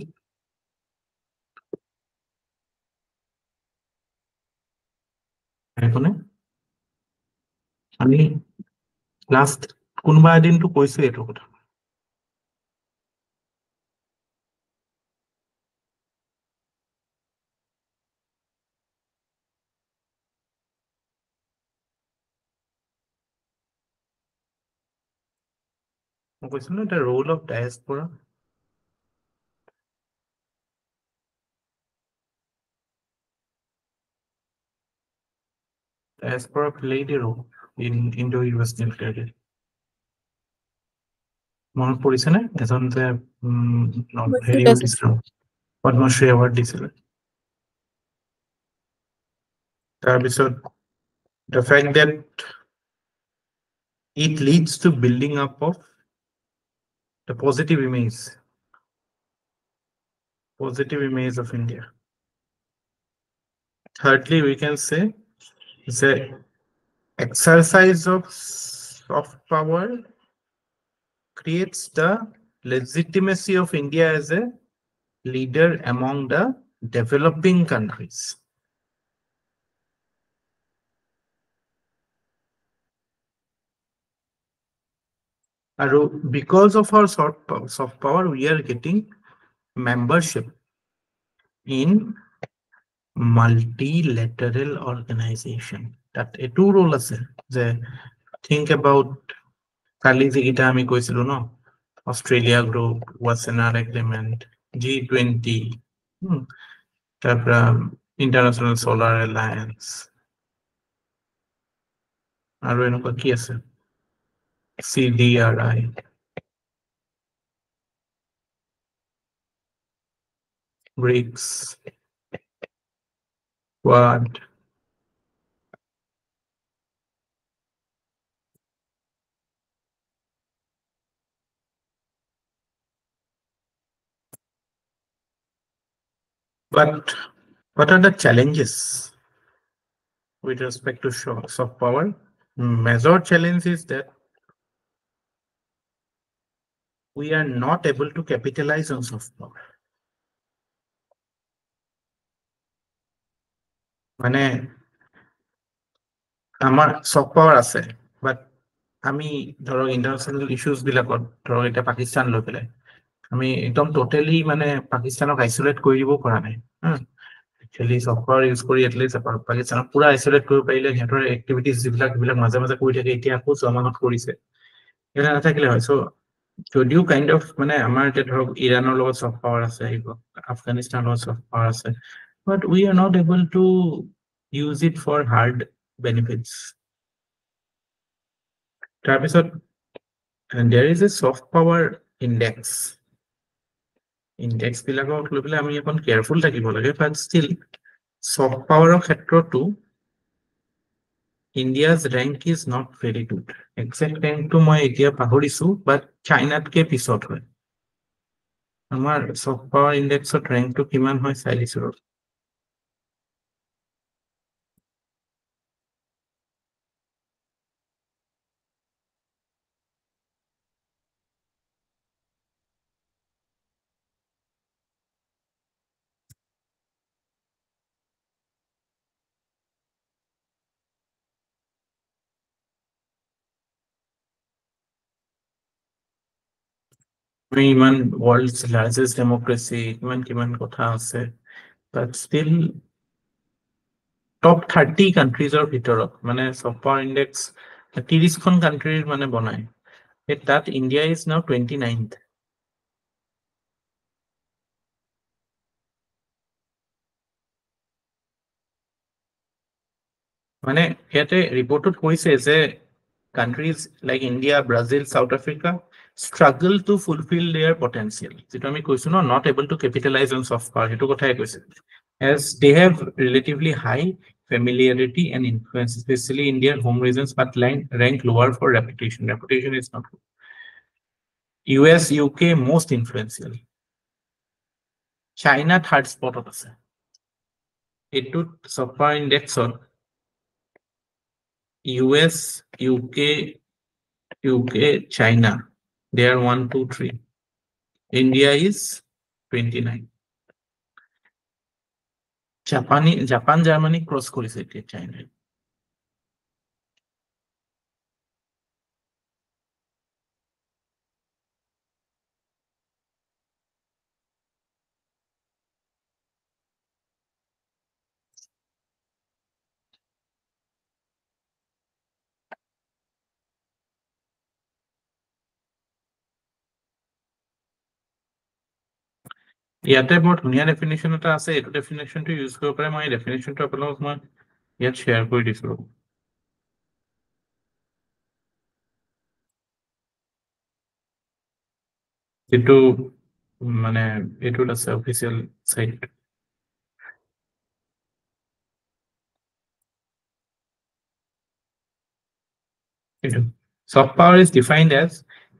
B: আমি লাষ্ট কোনোবা এদিনটো কৈছো এইটো কথা। মই কৈছো ন the role of diaspora. Diaspora played a role in Indo-US nuclear deal. মনত পৰিছে নে এজন যে হেৰিও দিছিল পদ্মশ্ৰী এৱাৰ্ড দিছিলে। তাৰপিছত the fact that it leads to building up of the positive image of India. Thirdly, we can say the exercise of soft power creates the legitimacy of India as a leader among the developing countries. And because of our soft power, we are getting membership in multilateral organization. That a two role আছে যে think about কালি যেটা আমি কৈছিলো ন Australia group, Wassenaar agreement, G20, তাৰপৰা International Solar Alliance, আৰু এনেকুৱা কি আছে CDRI, BRICS, Quad, But what are the challenges with respect to soft power? Major challenge is that we are not able to capitalize on soft power. মানে আমাৰ soft power আছে, but আমি ধৰক international issues বিলাকত ধৰক এটা পাকিস্তান লৈ পেলাই আমি একদম টোটেলি মানে পাকিস্তানক আইসোলেট কৰি দিব পৰা নাই একচুয়ালি সফটওয়্যাৰ ইউজ কৰি এটলিষ্ট পাকিস্তানক পুৰা আইসোলেট কৰিব পাৰিলে সিহঁতৰ এক্টিভিটিজ যিবিলাক মাজে মাজে কৰি থাকে এতিয়া আকৌ জমানত কৰিছে এটা নাথাকিলে হয় সো যদিও কাইন্ড অফ মানে আমাৰ এতিয়া ধৰক ইৰাণৰ লগত সফট পাৱাৰ আছে আফগানিস্তানৰ লগত সফট পাৱাৰ আছে but we are not able to use it for hard benefits. তাৰপিছত there is a soft power index. Index বিলাকক লৈ পেলাই আমি অকণ কেয়াৰফুল থাকিব লাগে but still soft power ক্ষেত্ৰতো India's rank is not very good. Exact rank to মই এতিয়া পাহৰিছো but চাইনাতকে পিছত হয় আমাৰ soft power indexত rank to কিমান হয় চাই দিছো ইমান world's largest democracy কিমান কথা আছে but still top 30 countries or ভিতৰত মানে soft power index 30খন countries মানে বনায় that India is now 29th. মানে ইয়াতে ৰিপোৰ্টত কৈছে যে countries like India, Brazil, South Africa struggle to fulfill their potential. যেটো আমি কৈছো ন not able to capitalize on soft power হেতু কথাই কৈছে as they have relatively high familiarity and influence especially in their home regions but rank lower for reputation is not good. US UK most influential China third spot of আছে এটু soft power index on US UK China they are 1 2 3 India is 29 Japan Germany cross কৰিছে এতিয়া China ইয়াতে বৰ ধুনীয়া definition এটা আছে এটো ডেফিনেশ্যনটো ইউজ কৰিব পাৰে মই ডেফিনেশ্যনটো আপোনালোকক মই ইয়াত শেয়াৰ কৰি দিছো যেটো মানে এটোত আছে official site soft power is defined as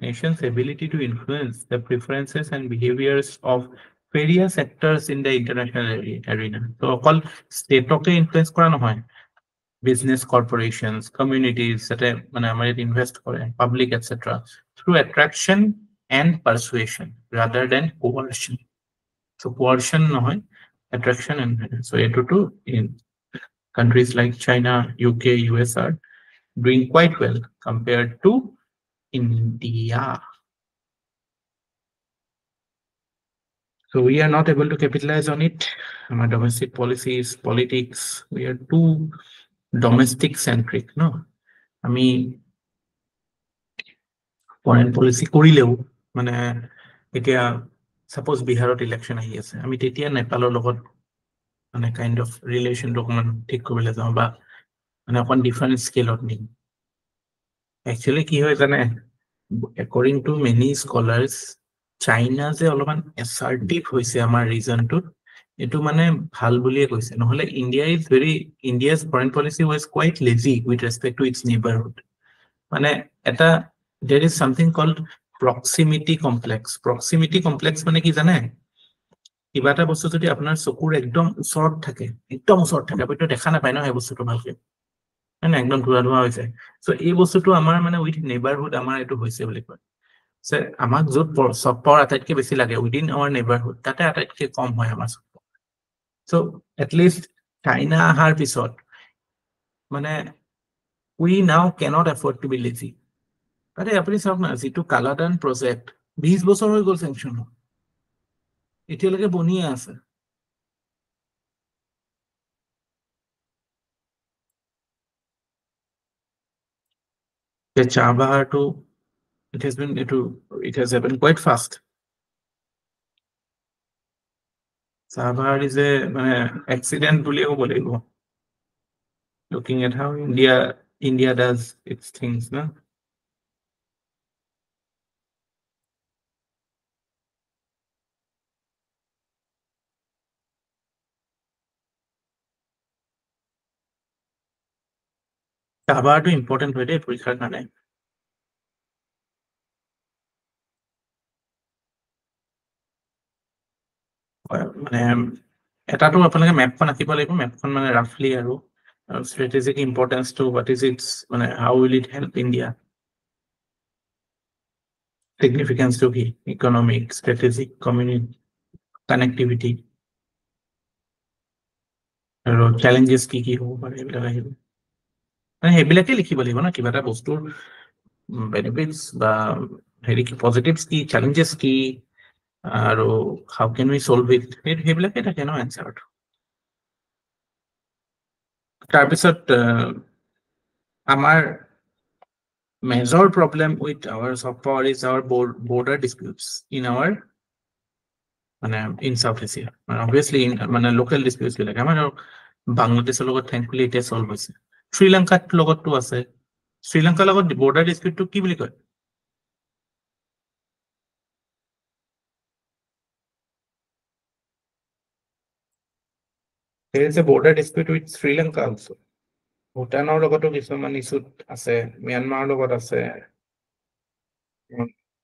B: nation's ability to influence the preferences and behaviors of various actors in the international arena. So all state okay influence kora nohoy business corporations communities that invest kore public etc through attraction and persuasion rather than coercion. So coercion nohoy attraction and so eto to in countries like China UK US are doing quite well compared to India. So we are not able to capitalize on it. Our domestic policies, politics, we are too domestic centric. No, I mean, foreign policy কৰিলেও মানে এতিয়া suppose বিহাৰত election আহি আছে আমি তেতিয়া নেপালৰ লগত মানে kind of relation অকমান ঠিক কৰিবলৈ যাওঁ বা মানে অকমান different scale ত নিম actually কি হয় জানে according to many scholars China যে অলপমান assertive হৈছে আমাৰ ৰিজনটো এটো মানে ভাল বুলিয়ে কৈছে নহলে India's foreign policy was quite lazy with respect to its neighborhood মানে এটা there is something called proximity complex মানে কি জানে কিবা এটা বস্তু যদি আপোনাৰ চকুৰ একদম ওচৰত থাকে আপুনি দেখা নাপায় ন সেই বস্তুটো ভালকে মানে একদম ধোঁৱা ধোঁৱা হৈ যায় চ' এই বস্তুটো আমাৰ মানে উইথ নেইবাৰহুড আমাৰ এইটো হৈছে বুলি কয় যে আমাক য'ত চফ পাৱাৰ আটাইতকৈ বেছি লাগে উইদিন আৱাৰ নেইবাৰহুড তাতে আটাইতকৈ কম হয় আমাৰ চফ পাৱাৰ চ' এটলিষ্ট চাইনা অহাৰ পিছত মানে we now cannot afford to be lazy আৰে আপুনি চাওক না যিটো কালাদান প্ৰজেক্ট 20 বছৰ হৈ গ'ল চেংচন এতিয়ালৈকে বনিয়ে আছে the Chabahar to it has happened quite fast. Chabahar is a accident বুলিও ক'ব লাগিব. Looking at how India does its things, no? Chabahar to important হয় দেই পৰীক্ষাৰ কাৰণে মানে এটাতো আপোনালোকে মেপখন আঁকিব লাগিব মেপখন মানে ৰাফলি আৰু strategic importance to what is its মানে how will it help India significance to কি economic strategic community connectivity আৰু challenges কি হ'ব পাৰে এইবিলাক আহিব মানে সেইবিলাকে লিখিব লাগিব না কিবা এটা বস্তুৰ বেনিফিটস বা হেৰি কি পজিটিভস কি challenges কি আৰু how can we solve it সেইবিলাকে থাকে ন এনসাৰটো তাৰপিছত আমাৰ major problem with our soft power is our border disputes in our in South Asia obviously in local disputes বিলাক আমাৰ বাংলাদেশৰ লগত thankfully এটা solve হৈছে শ্ৰীলংকাত লগতটো আছে শ্ৰীলংকাৰ লগত border dispute কি বুলি কয় there is a border dispute with Sri Lanka also ভূটানৰ লগতো কিছুমান ইস্যুত আছে ম্যানমাৰৰ লগত আছে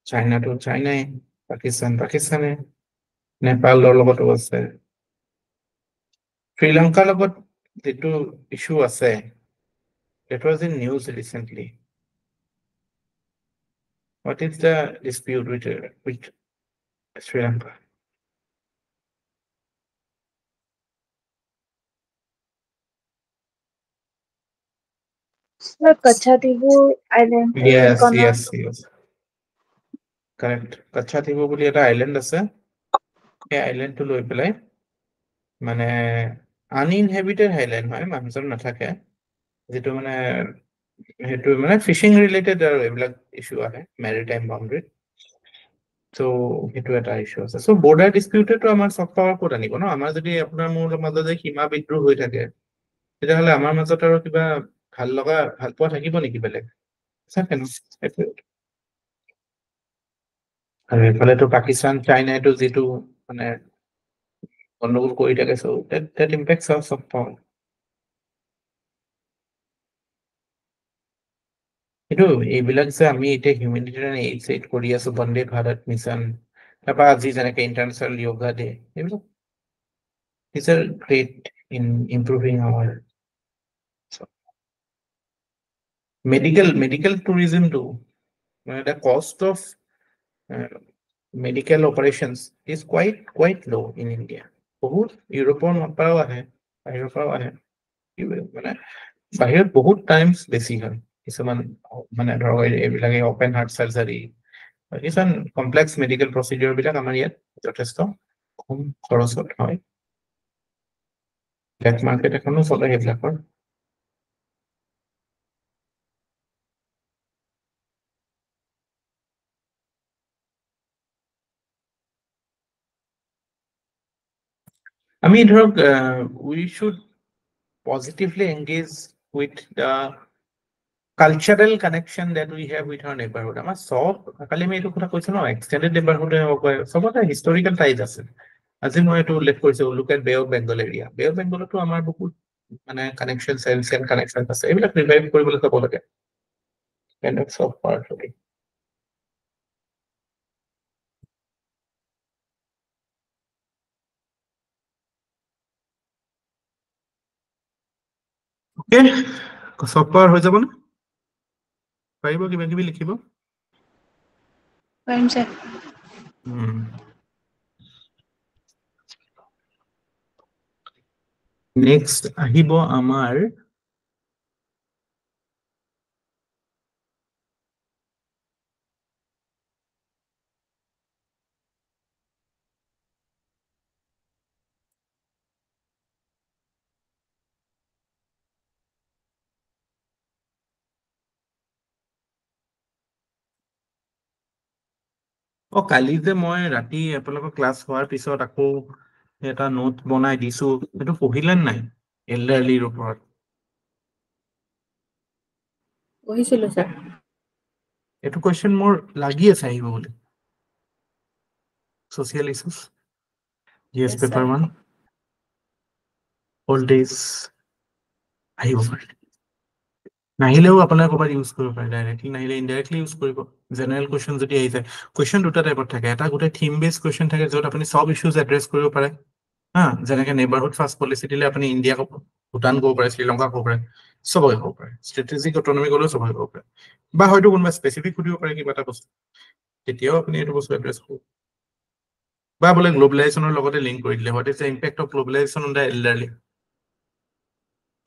B: চাইনাটো চাইনাই পাকিস্তানে নেপালৰ লগতো আছে শ্ৰীলংকাৰ লগত যেটো ইস্যু আছে that was in news recently what is the dispute with Sri Lanka
C: Sir, Kachatibu Island.
B: yes correct Kachatibu বুলি এটা আইল্যান্ড আছে এই আইল্যান্ডটো লৈ পেলাই মানে uninhabited আইল্যান্ড হয় মানুহজন নাথাকে যেটো হেতু ফিশিং ৰিলেটেড আৰু এইবিলাক ইস্যু আহে মেৰিটাইম বাউণ্ডাৰী সো হেতু এটা ইস্যু আছে সো বৰ্ডাৰ ডিসপিউটেটো আমাৰ সব পাৱাৰ ক'ত আনিব ন আমাৰ যদি আপোনাৰ মোৰ মাজতে সীমা বিদ্ৰোহ হৈ থাকে তেতিয়াহ'লে আমাৰ মাজত আৰু কিবা ভাল পোৱা থাকিব নেকি বেলেগ আৰু এইফালেতো পাকিস্তান চাইনাটো যেটো গণ্ডগোল কৰি থাকে so that impacts our soft power কিন্তু এইবিলাক যে আমি এতিয়া হিউমেনিটেৰিয়ান এইড কৰি আছো বন্দে ভাৰত মিছন তাৰপৰা আজি যেনেকে ইণ্টাৰনেশ্যনেল য়োগা ডে এইবিলাক these are great in improving our medical tourism too the cost of medical operations is quite low in India বহুত ইউৰোপৰ পৰাও আহে বাহিৰৰ পৰাও আহে বাহিৰত বহুত টাইমছ বেছি হয় কিছুমান ধৰক এইবিলাকে ওপেন হাৰ্ট সাৰ্জাৰী কিছুমান কমপ্লেক্স মেডিকেল প্ৰচিডিউৰ বিলাক আমাৰ ইয়াত যথেষ্ট কম খৰচত হয় ব্লেক মাৰ্কেট এখনো চলে সেইবিলাকৰ আমি ধৰক we should positively engage with the cultural connection that we have with our neighborhood আমাৰ সব কালি আমি এইটো কথা কৈছো ন extended neighborhood সবতে historical ties আছে আজি মই এইটো উল্লেখ কৰিছো look at Bay of Bengal area Bay of Bengal তো আমাৰ বহুত connections and connections আছে এইবিলাক ৰিভাইভ কৰিবলৈ চাব লাগে and that's so far okay চব পাৱাৰ হৈ যাব নে পাৰিব কিবা কিবি লিখিব
C: পাৰিম ছাৰ
B: নেক্সট আহিব আমাৰ কালি যে মই ৰাতি আপোনালোকৰ ক্লাছ হোৱাৰ পিছত আকৌ এটা নোট বনাই দিছো সেইটো পঢ়িলে নাই এল্ডাৰলিৰ ওপৰত
F: পঢ়িছিলো ছাৰ
B: এইটো কোৱেশ্চন মোৰ লাগি আছে আহিব বুলি social issues yes paper 1 old days আহিব পাৰে নাহিলেও আপোনাৰ ক'ৰবাত ইউজ কৰিব পাৰে ডাইৰেক্টলি নাহিলে ইনডাইৰেক্টলি ইউজ কৰিব জেনেৰেল কোৱেশ্চন যদি আহি যায় কোৱেশ্চন দুটা টাইপত থাকে এটা গোটেই থিম বেছ কোৱেশ্চন থাকে য'ত আপুনি সব ইছ্যুজ এড্ৰেছ কৰিব পাৰে হা যেনেকৈ নেবাৰহুড ফাৰ্ষ্ট পলিচি দিলে আপুনি ইণ্ডিয়া ভূটান ক'ব পাৰে শ্ৰীলংকা ক'ব পাৰে সবকে ক'ব পাৰে ষ্ট্ৰেটেজিক অটনমি গ'লেও সবকে ক'ব পাৰে বা হয়তো কোনোবা স্পেচিফিক সুধিব পাৰে কিবা এটা বস্তু তেতিয়াও আপুনি এইটো বস্তু এড্ৰেছ কৰিব বা বোলে গ্লোবেলাইজেশ্যনৰ লগতে লিংক কৰি দিলে what is the impact of globalisation on the elderly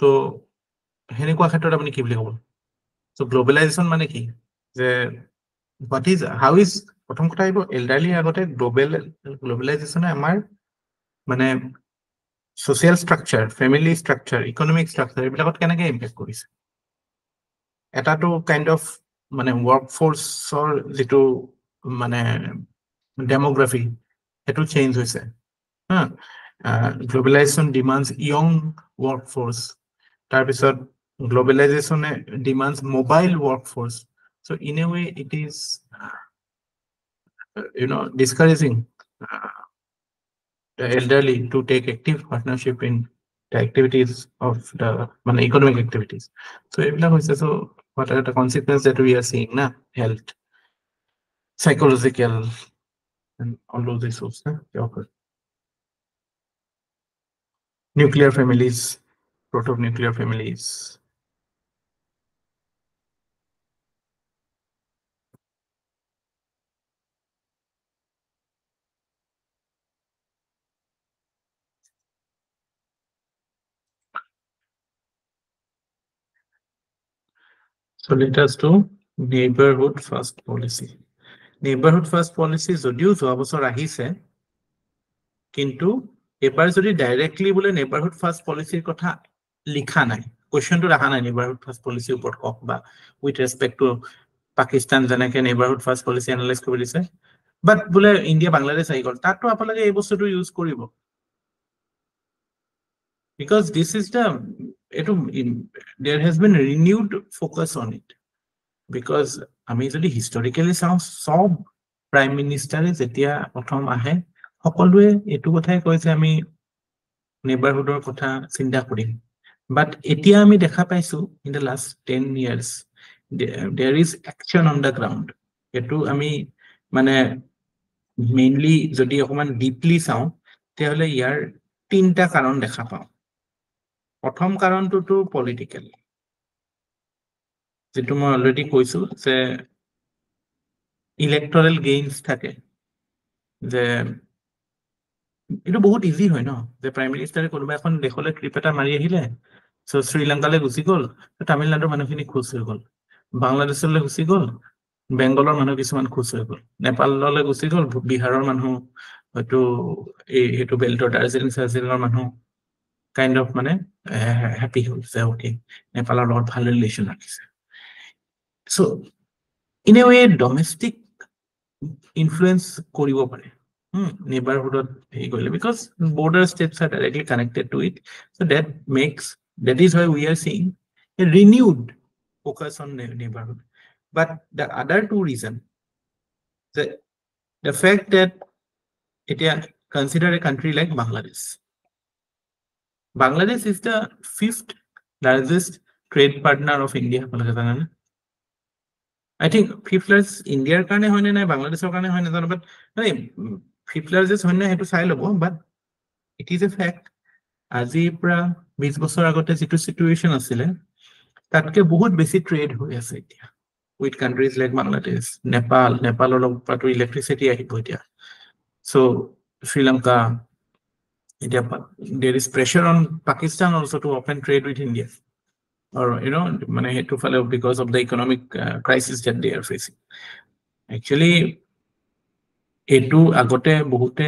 B: তো সেনেকুৱা ক্ষেত্ৰত আপুনি কি বুলি ক'ব চ' গ্লোবেলাইজেশ্যন মানে কি যে হোৱাট ইজ হাউ ইজ প্ৰথম কথা আহিব এল্ডাৰলিৰ আগতে গ্লোবেলাইজেশ্যনে আমাৰ মানে social structure family structure economic structure এইবিলাকত কেনেকৈ ইম্পেক্ট কৰিছে এটাটো কাইণ্ড অফ মানে ৱৰ্ক ফ'ৰ্চৰ যিটো মানে ডেম'গ্ৰাফি সেইটো চেঞ্জ হৈছে হা globalization demands young work force তাৰপিছত গ্লোবেলাইজেশ্যনে demands mobile work force so' in a way it is discouraging the elderly to take active partnership in the activities of the economic activities. So what are the consequences that we are seeing now? Health, psychological, and all those issues. Nuclear families, proto-nuclear families. So let us do neighborhood first policy. Neighborhood first policy যদিও যোৱা বছৰ আহিছে কিন্তু এবাৰ যদি directly বোলে neighborhood first policy কথা লিখা নাই কোৱেশ্চনটো ৰাখা নাই neighborhood first policy ওপৰত কওক বা with respect to পাকিস্তান যেনেকৈ neighborhood first policy analyze কৰি দিছে বাট বোলে ইণ্ডিয়া বাংলাদেশ আহি গ'ল তাতো আপোনালোকে এই বস্তুটো ইউজ কৰিব because this is there has been renewed focus on it because আমি যদি হিষ্টৰিকেলি চাওঁ সব প্ৰাইম মিনিষ্টাৰে যেতিয়া প্ৰথম আহে সকলোৱে এইটো কথাই কয় যে আমি নেবাৰহুডৰ কথা চিন্তা কৰিম বাট এতিয়া আমি দেখা পাইছো in the last 10 years there is action on the ground এইটো আমি মানে মেইনলি যদি অকমান ডিপলি চাওঁ তেতিয়াহ'লে ইয়াৰ তিনিটা কাৰণ দেখা পাওঁ প্ৰথম কাৰণটোতো পলিটিকেল যেটো মই অলৰেডি কৈছো যে ইলেক্টৰেল গেইনছ থাকে যে এইটো বহুত ইজি হয় ন যে প্ৰাইম মিনিষ্টাৰে কোনোবা এখন দেশলৈ ট্ৰিপ এটা মাৰি আহিলে চ' শ্ৰীলংকালৈ গুচি গ'ল তামিলনাডুৰ মানুহখিনি খুচ হৈ গ'ল বাংলাদেশলৈ গুচি গ'ল বেংগলৰ মানুহ কিছুমান খুচ হৈ গ'ল নেপাললৈ গুচি গ'ল বিহাৰৰ মানুহ হয়তো এইটো বেল্টৰ দাৰ্জিলিঙৰ মানুহ কাইণ্ড অফ মানে হেপী হ'ল যে অ'কে নেপালৰ লগত ভাল ৰিলেশ্যন ৰাখিছে so' in a way domestic influence কৰিব পাৰে neighborhood because border states are directly connected to it so that is why we are seeing a renewed focus on neighborhood but the other two reasons the fact that consider a country like Bangladesh is the 5th largest trade partner of India I think 5th largest India karone hoine na Bangladesh karone hoine jano but 5th largest hoine hetu sai lobo but it is a fact আজি pra 20 বছৰ আগতে যেটো situation আছিলে তাতকে বহুত বেছি trade হৈ আছে এতিয়া with countries like Bangladesh, Nepal অলপটো ইলেক্ট্ৰিসিটি আহিব এতিয়া so Sri Lanka there is pressure on Pakistan also to open trade with India or মানে হেতু ফলে because of the economic crisis that they are facing actually এটু আগতে বহুতে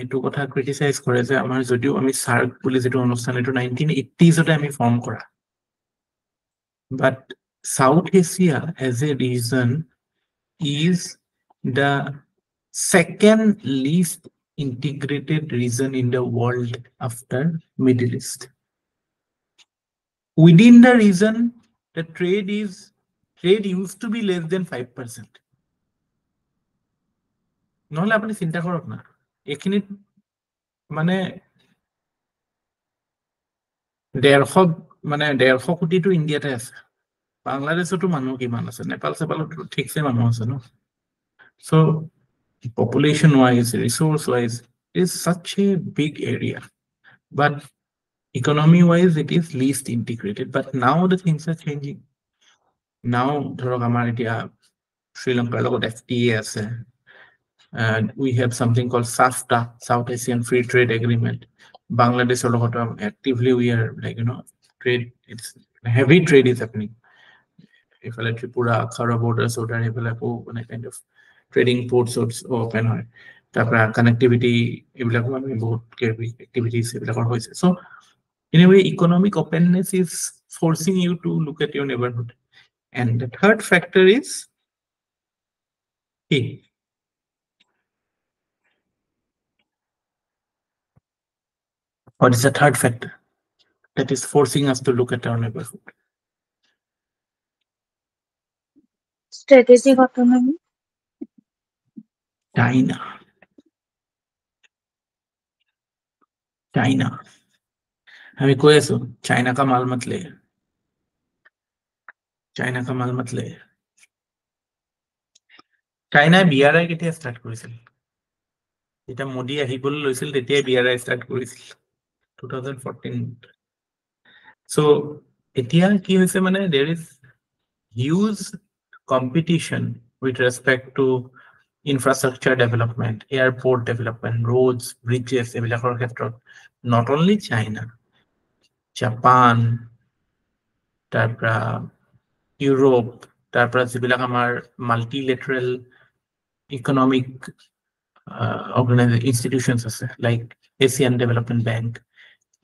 B: এটু কথা ক্রিটিসাইজ কৰে যে আমাৰ যদিও আমি সার্ক বুলি যেটো অনুষ্ঠান এটো 1980s তে আমি ফর্ম কৰা but South Asia as a region is the second least integrated region in the world after Middle East. Within the region, the trade used to be less than 5%. নহলে আপুনি চিন্তা কৰক না এখিনিত মানে 150 কোটি তো ইন্ডিয়াতে আছে বাংলাদেশতো মানুহ কিমান আছে নেপাল সেপালতো ঠিকছে মানুহ আছে ন so population wise resource wise is such a big area but economy wise it is least integrated but now the things are changing now ধৰক আমাৰ এতিয়া শ্ৰীলংকাৰ লগত FTA আছে and we have something called SAFTA South Asian Free Trade Agreement Bangladesh লগত actively we are like trade it's heavy trade is happening if I let Tripura Khara borders or kind of trading ports open হয় তারপর connectivity এবিলাকো আমি বহুত activities এবিলাকৰ হৈছে so in a way economic openness is forcing you to look at your neighborhood and the third factor is what is the third factor that is forcing us to look at our neighborhood
C: Strategic autonomy.
B: China हमें कोई ऐसा China का माल मत ले চাইনাই BRI কেতিয়া start কৰিছিল এটা মোদি আহিবলৈ লৈছিল তেতিয়া বিআৰআই ষ্টাৰ্ট কৰিছিল 2014 so এতিয়া কি হৈছে মানে there is huge competition with respect to infrastructure development airport development roads bridges এবিলাকৰ ক্ষেত্ৰত not only China Japan তাৰপৰা ইউৰোপ তাৰপৰা যিবিলাক আমাৰ মাল্টিলেটাৰেল economic institutions আছে like Asian Development Bank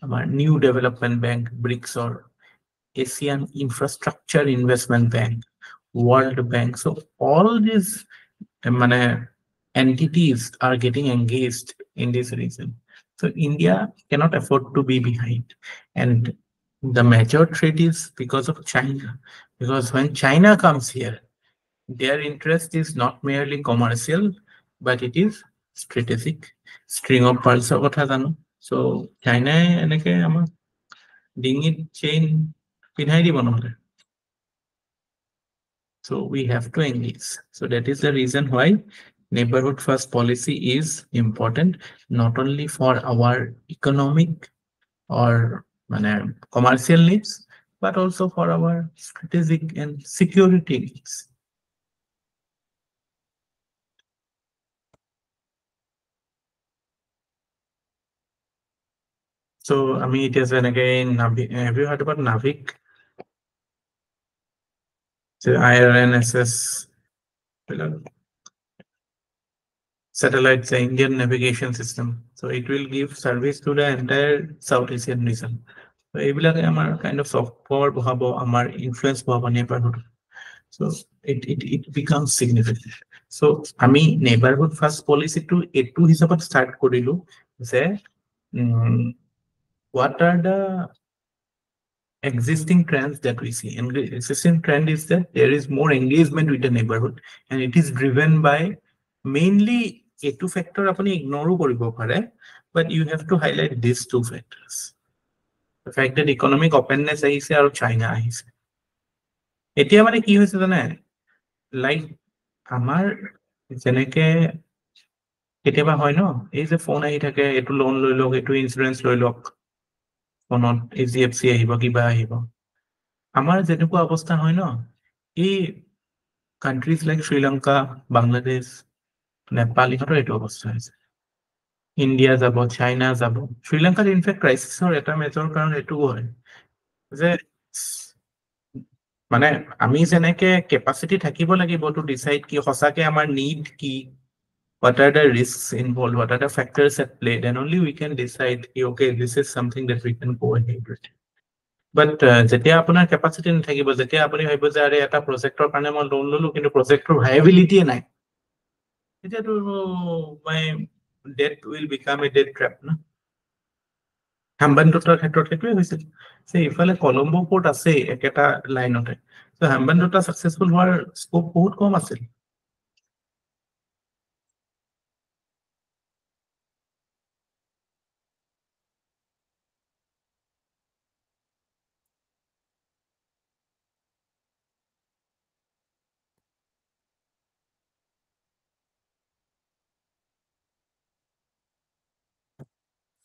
B: our New Development Bank BRICS or Asian Infrastructure Investment Bank World Bank so all these entities are getting engaged in this region so India cannot afford to be behind and the major trade is because of China because when China comes here their interest is not merely commercial but it is strategic string of pearls কথা জানো so China এনেকে আমাৰ ডিঙিত chain পিন্ধাই দিব নহলে so we have to engage so that is the reason why neighborhood first policy is important not only for our economic or commercial needs but also for our strategic and security needs so it is again have you heard about Navik so IRNSS satellite the Indian navigation system so it will give service to the entire South Asian region so এইবিলাকে আমাৰ kind of soft power বহাব আমাৰ influence বহাব neighborhood so it becomes significant so আমি neighborhood first policy to এটু হিচাপত start কৰিলো যে what are the existing trends that we see and the existing trend is that there is more engagement with the neighborhood and it is driven by mainly two factor apuni ignore koribo pare but you have to highlight these two factors the fact that economic openness aise aru China aise etia mane ki hoise jane like amar jeneke keteba hoy no ei je phone ahi thake etu loan loi lok etu insurance loi lok ফোনত APSC আহিব কিবা আহিব আমাৰ যেনেকুৱা অৱস্থা হয় ন এই কান্ট্ৰিজ লাইক শ্ৰীলংকা বাংলাদেশ নেপাল ইহঁতৰ এইটো অৱস্থা হৈছে ইণ্ডিয়া যাব চাইনা যাব শ্ৰীলংকাত ইনফেক্ট ক্ৰাইচিছৰ এটা মেজৰ কাৰণ এইটোও হয় যে মানে আমি যেনেকে কেপাচিটি থাকিব লাগিব টু ডিসাইড কি সঁচাকে আমাৰ নিড কি what are the risks involved what are the factors at play then only we can decide okay this is something that we can go ahead with but যেতিয়া আপোনাৰ capacity নাথাকিব যেতিয়া আপুনি ভাবিব যে আৰে এটা প্ৰজেক্টৰ কাৰণে মই লোন ললো কিন্তু প্ৰজেক্টৰ ভায়াবিলিটি নাই তেতিয়াতো my debt will become a debt trap না হাম্বানটোটাৰ ক্ষেত্ৰত সেইটোৱে হৈছিল যে ইফালে কলম্বো পোৰ্ট আছে একেটা লাইনতে তো হাম্বানটোটা সাকসেসফুল হোৱাৰ স্কোপ বহুত কম আছিল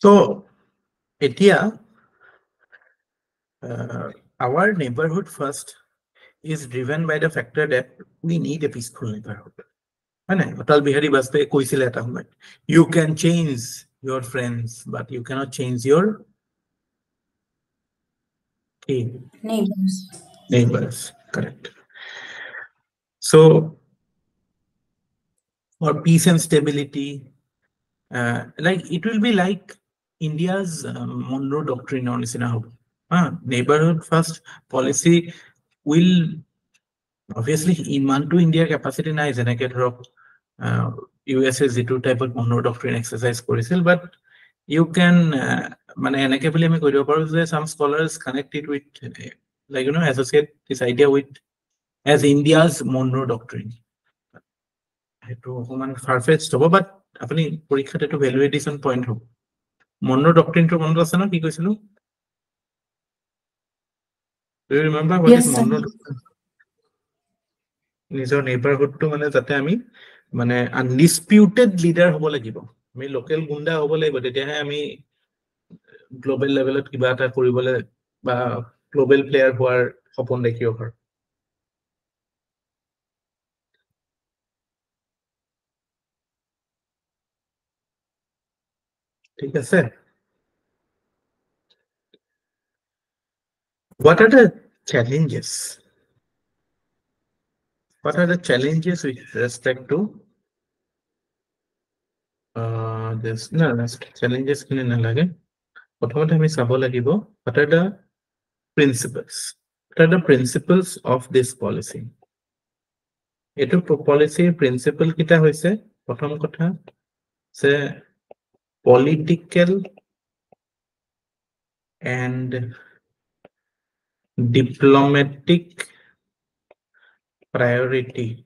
B: So, Etia, our neighborhood first is driven by the factor that we need a peaceful neighborhood. Atal Bihari Vajpayee koisile eta homayt, you can change your friends, but you cannot change your neighbors. Correct. So, for peace and stability, like it will be like India's Monroe Doctrine on neighborhood first policy will obviously ইমানটো ইণ্ডিয়াৰ capacity নাই যেনেকে ধৰক USA যিটো টাইপত Monroe Doctrine exercise কৰিছিল but you can মানে এনেকে বুলি আমি কৈ দিব পাৰো যে some scholars connect it with like associate this idea with as India's Monroe Doctrine সেইটো অকমান ফাৰফেট্চড হ'ব বাট আপুনি পৰীক্ষাত এইটো ভ্যালু এডিশন পইণ্ট হ'ব Monroe Doctrine টো মনত আছে ন কি কৈছিলো do you remember what is Monroe Doctrine নিজৰ নেইবাৰহুডটো মানে যাতে আমি মানে আনডিসপিউটেড লিডাৰ হ'ব লাগিব আমি লোকেল গুন্ডা হ'ব লাগিব তেতিয়াহে আমি গ্লোবাল লেভেলত কিবা এটা কৰিবলৈ বা গ্লোবাল প্লেয়াৰ হোৱাৰ সপোন দেখিব পাৰো ঠিক আছে what are the challenges with respect to this no challenges kini nalage প্ৰথমতে আমি চাব লাগিব what are the principles of this policy এটো policy principle কিটা হৈছে প্ৰথম কথা সে political and diplomatic priority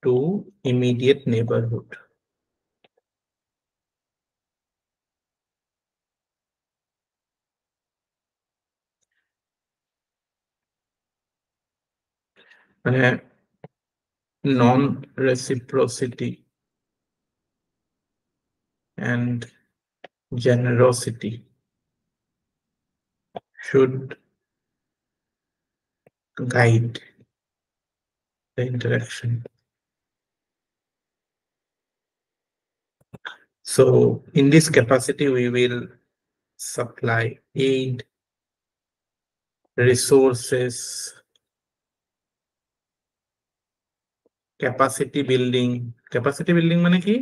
B: to immediate neighborhood non-reciprocity and generosity should guide the interaction. So in this capacity, we will supply aid, resources, capacity building. Capacity building মানে কি?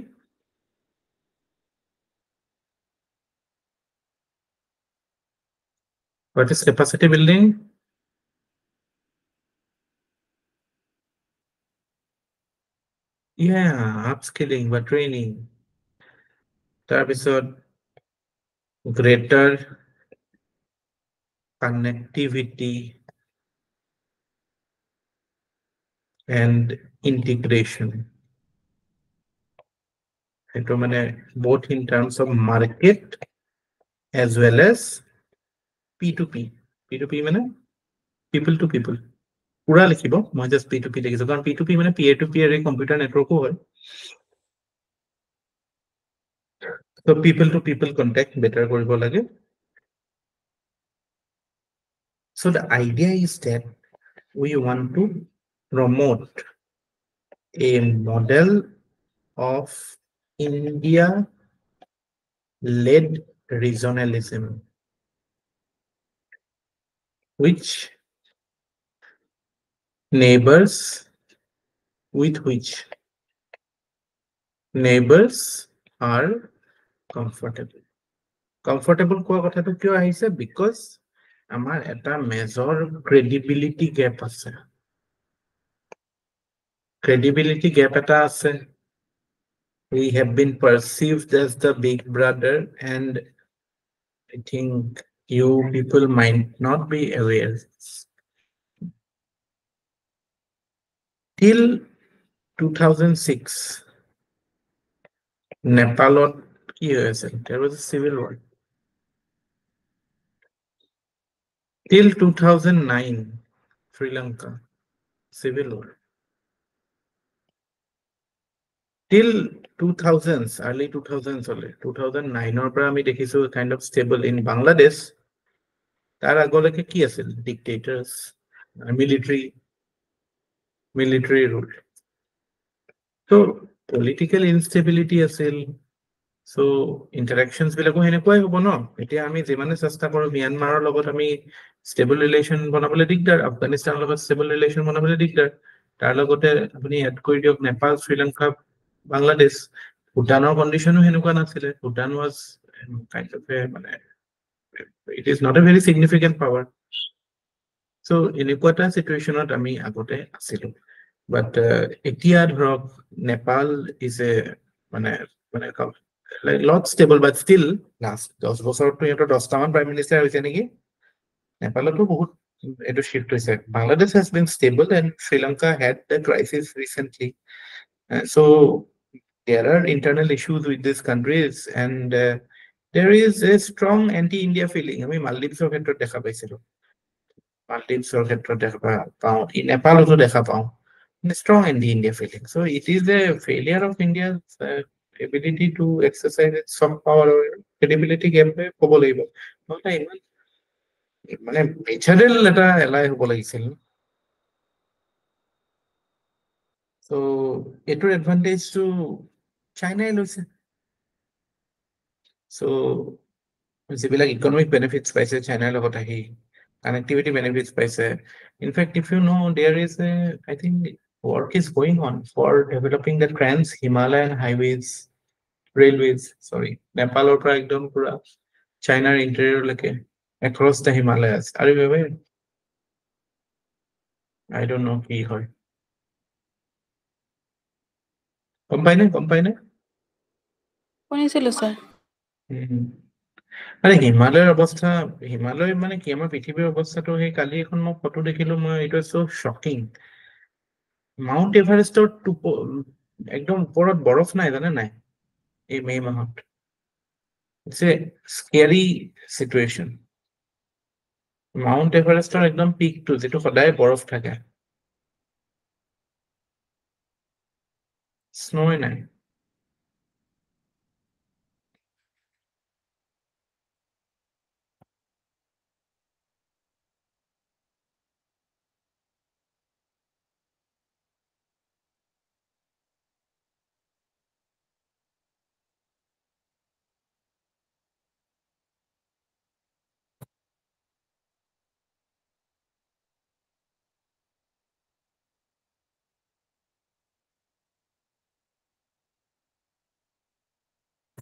B: What is capacity building? Yeah, upskilling বা training. তাৰপিছত greater connectivity and integration. Itu মানে both in terms of market as well as P2P. P2P মানে people to people. পুৰা লিখিব মই just P2P লিখিছো কাৰণ P2P মানে peer to peer কম্পিউটাৰ নেটৱৰ্কো হয় so people to people contact better কৰিব লাগে So the idea is that we want to promote a model of India-led regionalism, which neighbors are comfortable. Comfortable কোৱা কথাটো কিয় আহিছে? Because আমাৰ এটা major credibility gap আছে. Credibility gap এটা আছে. We have been perceived as the big brother, and I think you people might not be aware. Till 2006, Nepalot কি হৈছিল? There was a civil war. Till 2009, Sri Lanka, civil war. Till 2000s, early 2000s, 2009 or পৰা আমি দেখিছো kind of stable in Bangladesh. তাৰ আগলৈকে কি আছিল? Dictators, military rule. So political instability আছিল. So interactions বিলাকো হেনেকুৱাই হ'ব ন? এতিয়া আমি যিমানে চেষ্টা কৰো মিয়ানমাৰৰ লগত আমি stable relation বনাবলৈ দিগদাৰ, আফগানিস্তানৰ লগত stable relation বনাবলৈ দিগদাৰ, তাৰ লগতে আপুনি এড কৰি দিয়ক নেপাল, শ্ৰীলংকা, বাংলাদেশ, ভুটানৰ কন্ডিশনো হেনেকুৱা নাছিলে. Bhutan was kind of a মানে it is not a very significant power. So এনেকুৱা এটা situationত আমি আগতে আছিলো. But এতিয়া ধৰক Nepal is a মানে like lot stable, but still last 10 বছৰতো ইহঁতৰ 10টা মান prime minister হৈছে নেকি? নেপালতো বহুত এটো shift হৈছে. Bangladesh has been stable and Sri Lanka had the crisis recently. So there are internal issues with these countries, and there is a strong anti-India feeling. আমি মালদ্বীপৰ ক্ষেত্ৰত দেখা পাইছিলো. মালদ্বীপৰ ক্ষেত্ৰত দেখা পাওঁ, নেপালতো দেখা পাওঁ. Strong anti-India feeling. So it is a failure of India's ability to exercise its soft power or credibility gap ক'ব লাগিব. নহ'লে ইমান মানে natural এটা এলাই হ'ব লাগিছিল. So এটোৰ advantage to China লৈছে. So যিবিলাক economic benefits পাইছে China লগত আহি, connectivity benefits paise. In fact, if you know, there is a, I think work is going on for developing the trans-Himalayan highways, railways, sorry, Nepal or ekdom pura China interior leke across the Himalayas. Are you aware? I don't know ki hoy. Combine?
G: শুনিছিলো sir.
B: আরে হিমালয়ের অবস্থা, হিমালয় মানে কি আমার পৃথিবীর অবস্থাটো সেই কালি এখন মই ফটো দেখিলো, মই ইট ওয়াজ সো শকিং। মাউন্ট এভারেস্টৰ একদম ওপৰত বৰফ নাই, জানে নাই এই মে মাহত? It's a স্কেৰি situation. মাউন্ট এভাৰেষ্টৰ একদম পিকটো যেটো সদায় বৰফ থাকে, স্নোই নাই।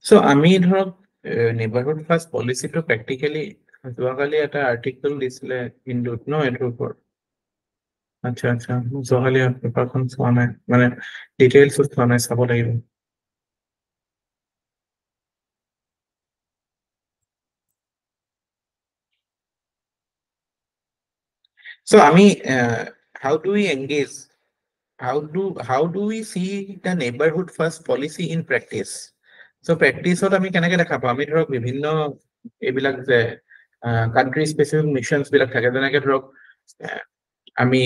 B: So আমি ধৰক নেবাৰহুড ফাৰ্ষ্ট পলিচিটো প্ৰেক্টিকেলি যোৱাকালি এটা আৰ্টিকল দিছিলে হিন্দুত ন এটোৰ ওপৰত। আচ্ছা যোৱাকালি পেপাৰখন চোৱা নাই, মানে ডিটেইলছ চোৱা নাই, চাব লাগিব। So আমি how do we engage? How do we see the neighborhood first policy in practice? So practice আমি কেনেকে দেখা পাওঁ? আমি ধৰক বিভিন্ন এইবিলাক যে কান্ট্ৰি স্পেচিফিক মিশনস বিলাক থাকে, যেনেকে ধৰক আমি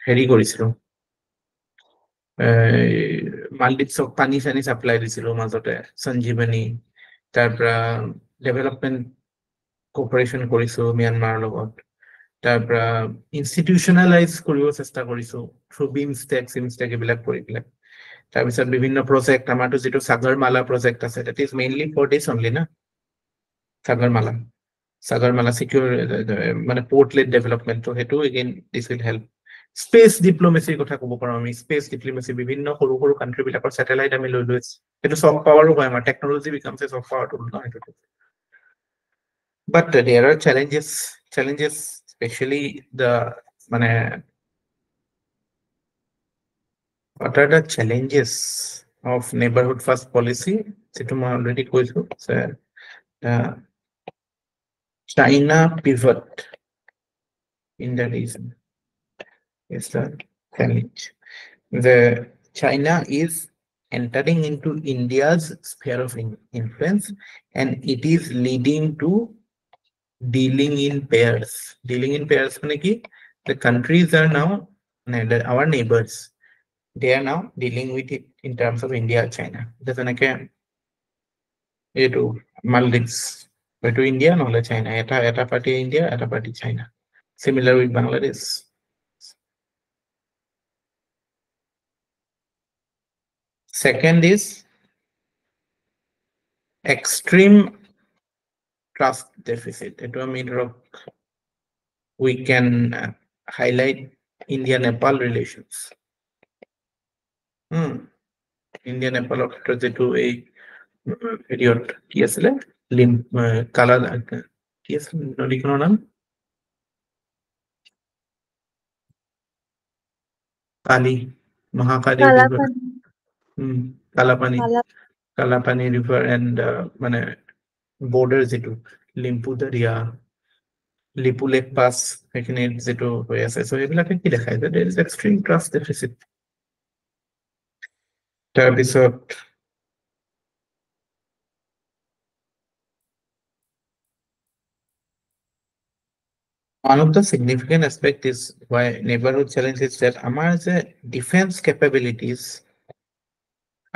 B: হেৰি কৰিছিলো, মালদ্বীপছক পানী চানি সাপ্লাই দিছিলো মাজতে, সঞ্জীৱনী। তাৰ পৰা ডেভেলপমেন্ট কোঅপাৰেচন কৰিছো মিয়ানমাৰৰ লগত। তাৰ পৰা ইনষ্টিটিউচনেলাইজ কৰিব চেষ্টা কৰিছো থ্ৰু বিমষ্টেক চিমষ্টেক এইবিলাক কৰি পেলাই তাৰপিছত বিভিন্ন প্ৰজেক্ট আমাৰতো যিটো সাগৰমালা প্ৰজেক্ট আছে that is mainly for this only না সাগৰমালা সিকিউৰ মানে পোৰ্টলেট ডেভেলপমেন্ট তো হেতু again this will help space ডিপ্লোমেসিৰ কথা ক'ব পাৰো আমি স্পেচ ডিপ্লোমেসি বিভিন্ন সৰু সৰু কান্ট্ৰি বিলাকৰ স্যাটেলাইট আমি লৈ লৈছো এটো সফট পাৱাৰো হয় আমাৰ technology becomes a soft power tool না এটো but there are challenges especially the মানে what are the challenges of neighborhood first policy যেটো মই অলৰেডি কৈছো China pivot in the region is the challenge. The China is entering into India's sphere of influence, and it is leading to dealing in pairs. Dealing in pairs, the countries are now our neighbors. They are now dealing with it in terms of India, China. There's an Maldives. To India, no China. Eta party India, eta party China. Similar with Bangladesh. Second is extreme trust deficit. We can highlight India-Nepal relations. India-Nepal যেটো এই period কি আছিলে কালা কি আছিল নদীখনৰ নাম কালি Mahakali river Kalapani river and মানে border যেটো লিম্পু দৰিয়া লিপু লেক পাস এখানে যেটো হৈ আছে সো এইবিলাকে কি দেখায় যে there is extreme trust deficit তাৰপিছত one of the significant aspect is why neighborhood challenge is that our defense capabilities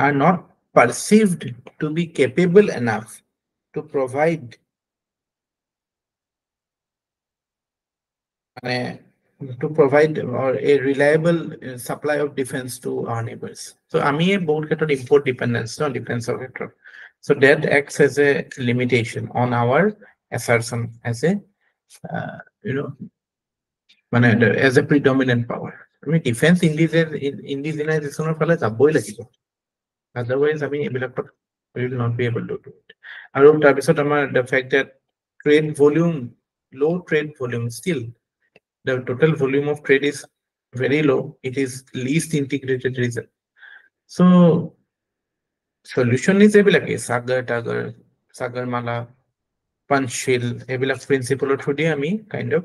B: are not perceived to be capable enough to provide or a reliable supply of defense to our neighbors. So ami both get import dependence no defense of it. So that acts as a limitation on our assertion as a as a predominant power. I mean defense indigenization ফলে যাবই লাগিব otherwise I mean we will not be able to do it. আৰু তাৰপিছত আমাৰ the fact that low trade volume still the total volume of trade is very low. It is least integrated region. So solution is ebilake Sagarmala, Panchshil, ebilak principle through the ami kind of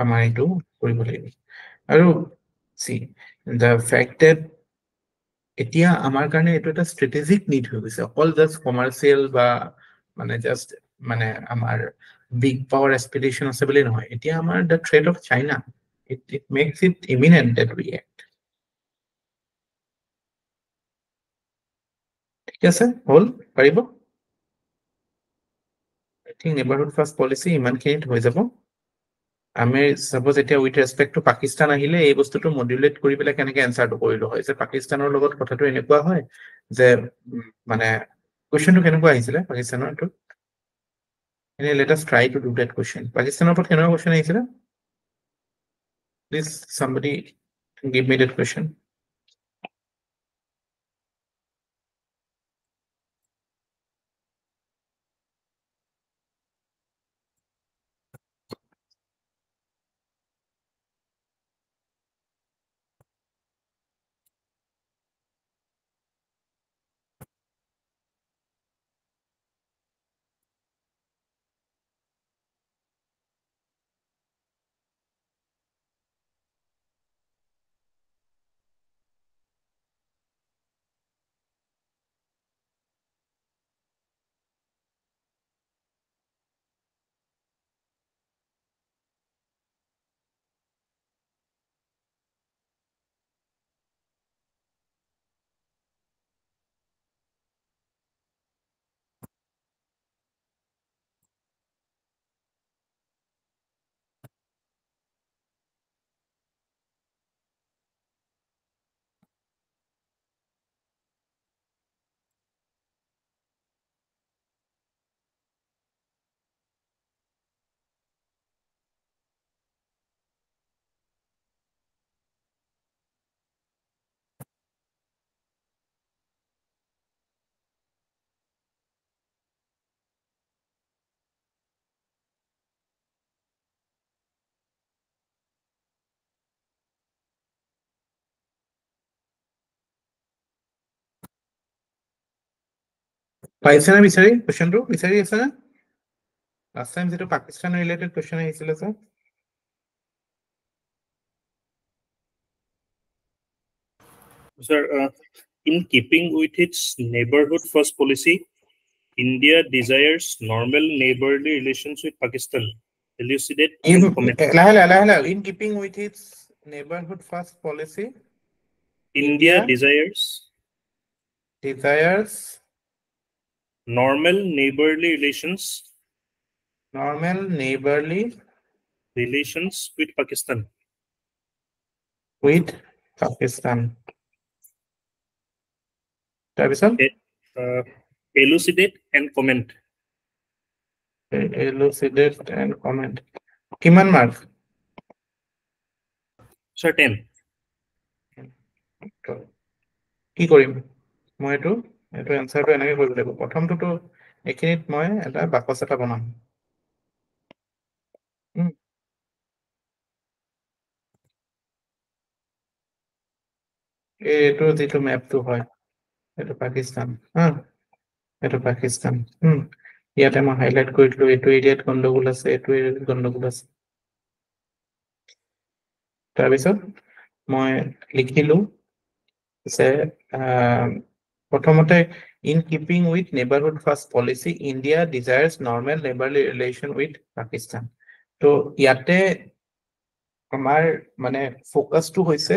B: amani to see the fact that এতিয়া আমাৰ কাৰণে এটো এটা strategic need হৈ গৈছে all just commercial বা just আমাৰ big power aspiration আছে বুলি নহয় এতিয়া আমাৰ the threat of China it makes it imminent that we act ঠিক আছে হল পাৰিব I think neighborhood first policy ইমানখিনিত হৈ যাব আমি suppose এতিয়া with respect to Pakistan আহিলে এই বস্তুটো মডুলেট কৰি পেলাই কেনেকৈ এনসাৰটো কৰিলো হয় যে পাকিস্তানৰ লগত কথাটো এনেকুৱা হয় যে কোৱেশ্চনটো কেনেকুৱা আহিছিলে পাকিস্তানৰ তো let us try to do that question পাকিস্তানৰ ওপৰত কেনেকুৱা কোৱেশ্চন আহিছিলে please somebody give me that question পাইছে না বিচাৰি কোৱেশ্চনটো বিচাৰি আছে না লাষ্ট টাইম যেটো পাকিস্তান ৰিলেটেড কোৱেশ্চন আহিছিল sir
D: Sir, in keeping with its neighborhood first policy, India desires normal neighborly relations with Pakistan. Elucidate and comment.
B: in keeping with its neighborhood first policy
D: India
B: India
D: desires
B: normal
D: neighborly relations with Pakistan.
B: তাৰপিছত
D: Elucidate and comment.
B: elucidate and comment কিমান mark
D: Sir, 10.
B: কি কৰিম মই এইটো এনসাৰটো এনেকৈ কৰিব লাগিব প্ৰথমটো এখিনিত মই এটা বাকচ এটা বনাম এইটো যেটো ম্যাপটো হয় এটা পাকিস্তান এটা পাকিস্তান ইয়াতে মই হাইলাইট কৰি দিলো এইটো এৰিয়াত গণ্ডগোল আছে এইটো এৰিয়াত গণ্ডগোল আছে তাৰপিছত মই লিখিলো যে প্ৰথমতে in keeping with neighborhood first policy India desires normal neighborly relation with Pakistan তো ইয়াতে আমাৰ মানে ফোকাসটো হৈছে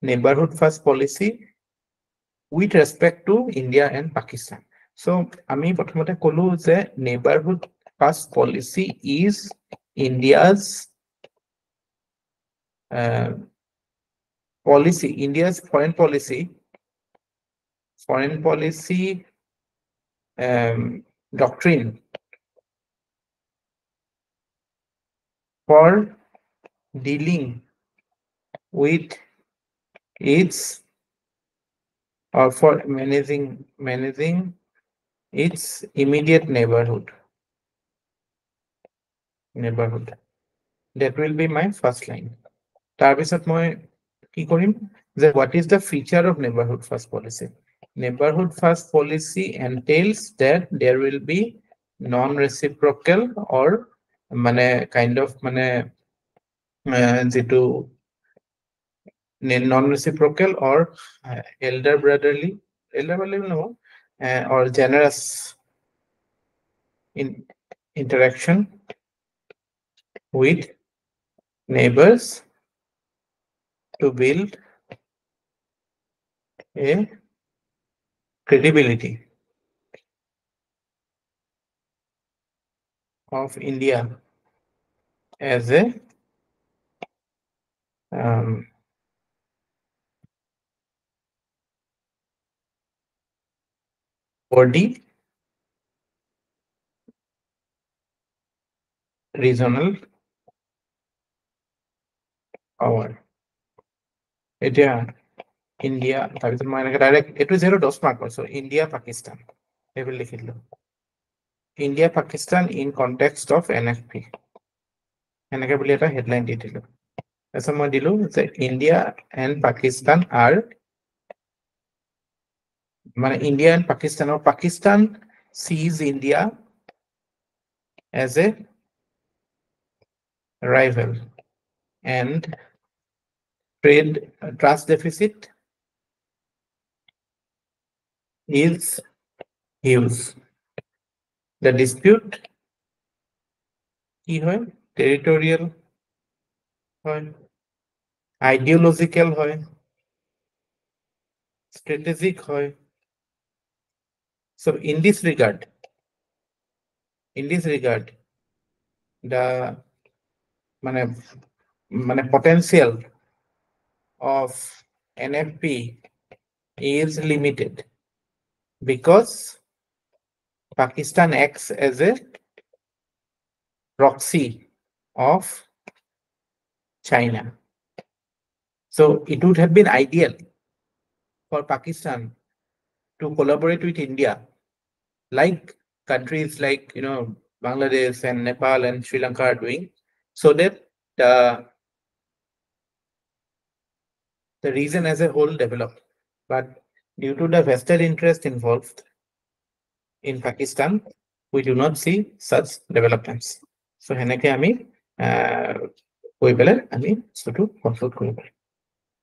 B: neighborhood first policy with respect to India and Pakistan so আমি প্ৰথমতে কলো যে neighborhood first policy is India's policy India's foreign policy doctrine for dealing with its or for managing its immediate neighborhood that will be my first line তাৰপিছত মই কি কৰিম যে what is the feature of neighborhood first policy neighborhood first policy entails that there will be non-reciprocal or মানে kind of মানে যেটো non-reciprocal or elder brotherly no or generous in interaction with neighbors to build a credibility of India as a body regional power এতিয়া India তাৰপিছত মই এনেকৈ direct এটো 10 mark পাইছো India Pakistan এই লিখি দিলো India Pakistan in context of NFP এনেকৈ বুলি এটা হেডলাইন দি দিলো তাৰপিছত মই দিলো যে India and Pakistan are মানে India and Pakistan or Pakistan sees India as a rival and trade trust deficit is huge. The dispute কি হয় territorial হয় ideological হয় strategic হয় so in this regard the মানে potential of NFP is limited because Pakistan acts as a proxy of China. So it would have been ideal for Pakistan to collaborate with India, like countries like Bangladesh and Nepal and Sri Lanka are doing, so that the region as a whole develop. But due to the vested interest involved, in Pakistan we do not see such developments. So heneke ami koi pele ami sotu conclude koribo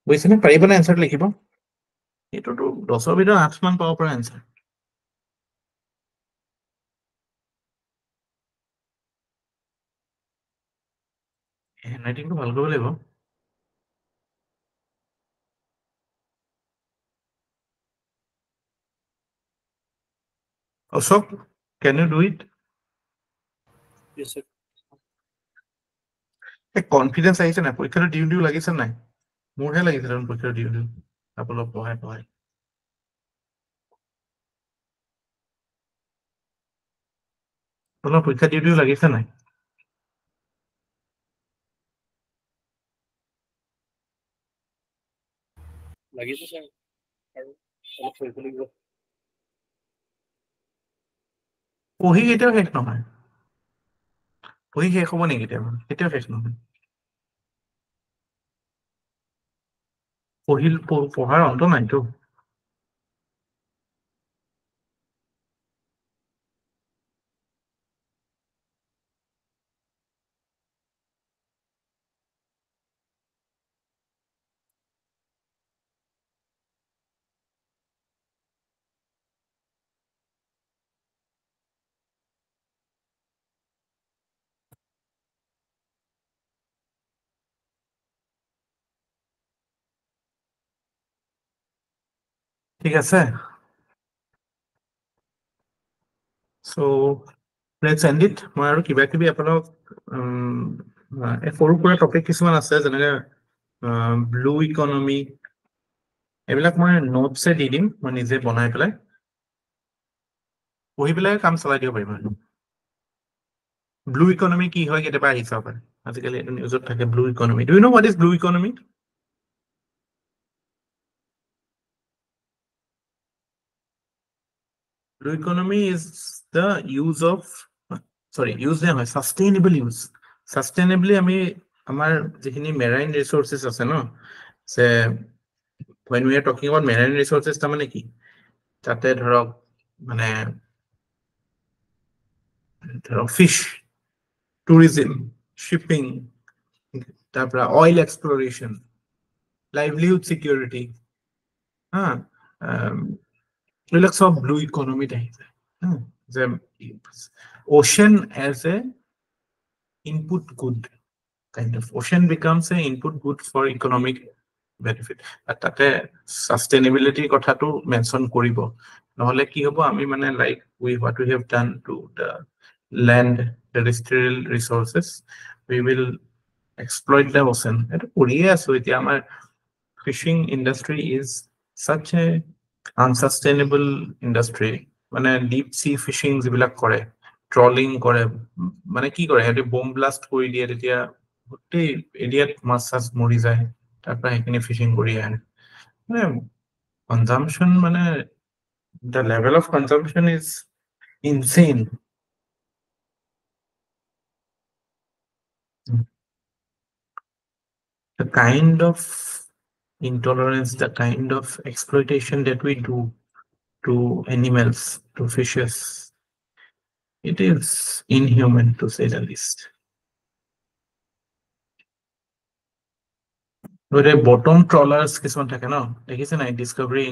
B: buisine paribone answer likhibo eto to 10 bidor 8 মান পাব পৰা answer handwriting to ভাল কৰিব লাগিব Ashok, can you do it?
D: Yes, sir.
B: Confidence আহিছে না পৰীক্ষাটো দিউ দিউ লাগিছে নাই মোৰহে লাগিছে কাৰণ পৰীক্ষাটো দিউ দিউ আপোনাক পঢ়াই পঢ়াই আপোনাৰ পৰীক্ষা দিউ দিউ লাগিছে নাই
D: লাগিছে স্যার আৰু অলপ কৰিব লাগিব
B: পঢ়ি কেতিয়াও শেষ নহয় পঢ়ি শেষ হ'ব নেকি কেতিয়াও শেষ নহয় পঢ়াৰ অন্ত নাইতো ঠিক আছে so let's end it মই আৰু কিবা কিবি আপোনাক সৰু সুৰা টপিক কিছুমান আছে যেনেকৈ ব্লু ইকনমি এইবিলাক মই নোটছে দি দিম মই নিজে বনাই পেলাই পঢ়ি পেলাই কাম চলাই দিব পাৰিম ব্লু ইকনমি কি হয় কেতিয়াবা আহি চাব পাৰে আজিকালি এইটো নিউজত থাকে blue economy do you know what is blue economy Blue economy is the use of sustainable use. Sustainably, our marine resources আছে no. So when we are talking about marine resources, তামানে কি? তাতে ধৰক মানে fish, tourism, shipping, তারপর oil exploration, livelihood security. Relax of blue economy the ocean as a input good kind of ocean becomes a input good for economic benefit at tate sustainability kotha to mention koribo নহলে কি হবো আমি মানে like what we have done to the land terrestrial resources we will exploit the ocean eta koriye aso etia amar fishing industry is such a unsustainable industry মানে deep sea fishing যিবিলাক কৰে trolling কৰে মানে কি কৰে এটো bomb blast কৰি দিয়ে তেতিয়া গোটেই এৰিয়াত মাছ চাছ মৰি যায় তাৰপৰা সেইখিনি ফিশিং কৰি আহে মানে কনজাম্পশন মানে the level of consumption is insane the kind of intolerance the kind of exploitation that we do to animals to fishes it is inhuman to say the least bottom trawlers কিছুমান থাকে ন দেখিছে নাই ডিসকভাৰী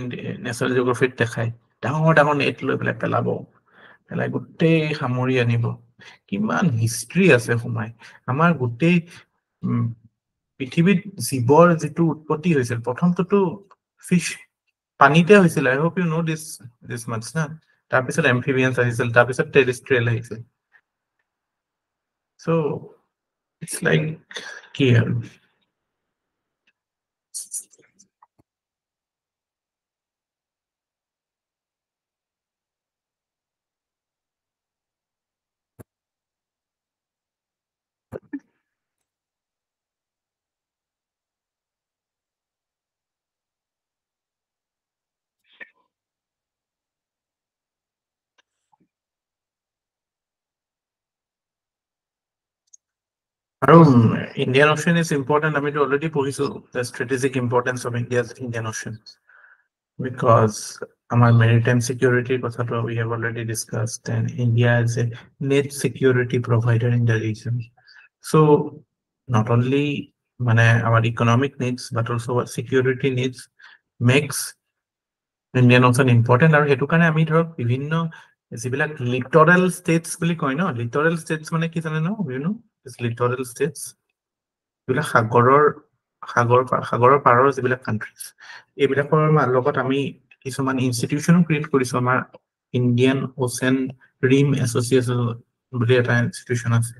B: national জিঅগ্ৰাফিত দেখায় ডাঙৰ ডাঙৰ net লৈ পেলাই পেলাব পেলাই গোটেই সামৰি আনিব কিমান হিষ্ট্ৰী আছে সোমাই আমাৰ গোটেই পৃথিৱীত জীৱৰ যিটো উৎপত্তি হৈছিল প্ৰথমটো ফিশ পানীতে হৈছিল I hope you know this মাছ না তাৰপিছত এম্ফিবিয়ানছ আহিছিল তাৰপিছত টেৰেষ্ট্ৰিয়েল আহিছিল so it's like কি আৰু Indian Ocean is important. I already put the strategic importance of Indian Ocean because our maritime security কথাটো we have already discussed, and India is a net security provider in the region. So not only our economic needs but also our security needs makes Indian Ocean important. আৰু হেতু কাৰণে আমি ধৰক বিভিন্ন যিবিলাক লিটৰেল states বুলি কয় ন, লিটৰেল ষ্টেটছ মানে কি জানে ন, লিটৰেল ষ্টেটছ যিবিলাক সাগৰৰ পাৰৰ যিবিলাক কাণ্ট্ৰিজ, এইবিলাকৰ লগত আমি কিছুমান ইনষ্টিটিউশ্যনো ক্ৰিয়েট কৰিছো। আমাৰ ইণ্ডিয়ান অ'চেন ৰিম এছ'চিয়েশ্যন বুলি এটা ইনষ্টিটিউশ্যন আছে,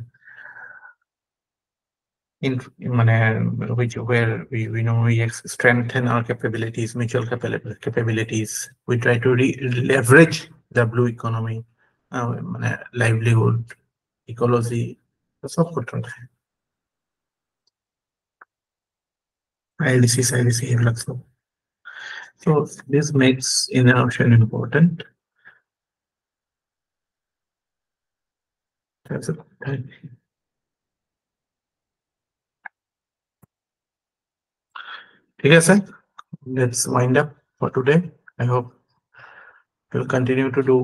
B: where we strengthen our capabilities, mutual capabilities. We try to leverage the blue economy, livelihood, ecology, সব ক্ষেত্ৰত ILC এইবিলাক সব। So this makes Indian Ocean important. That's it. Okay, sir. Let's wind up for today. I hope you'll continue to do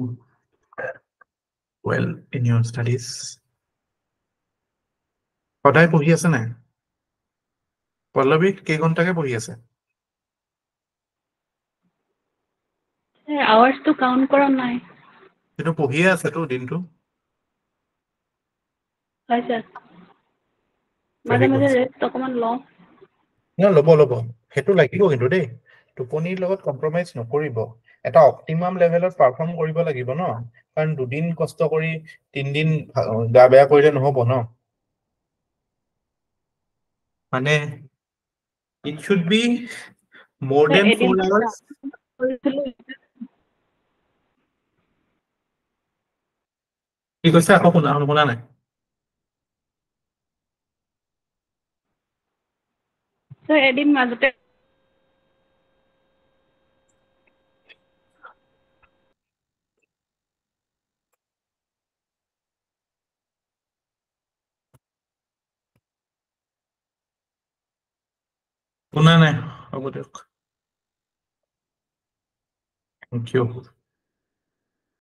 B: well in your studies. সদায় পঢ়ি আছে নাই? পল্লৱী কেইঘণ্টাকে পঢ়ি আছে?
F: আৱাৰ্ছটো কাউণ্ট কৰা নাই।
B: কিন্তু পঢ়িয়ে আছে তো দিনটো?
F: হয় স্যাৰ, মাজে মাজে ৰেষ্ট অকমান লওঁ।
B: ল'ব সেইটো লাগিব কিন্তু দেই, টোপনিৰ লগত কম্প্ৰমাইজ নকৰিব। এটা অপটিমাম লেভেলত পাৰফৰ্ম কৰিব লাগিব ন, কাৰণ 2 দিন কষ্ট কৰি 3 দিন গা বেয়া কৰিলে নহ'ব ন। মানে it should be more than 4 hours. কি কৈছে আকৌ শুনা নাই?
F: স্যাৰ এদিন মাজতে
B: শুনা নাই, হ'ব দিয়ক। Thank you.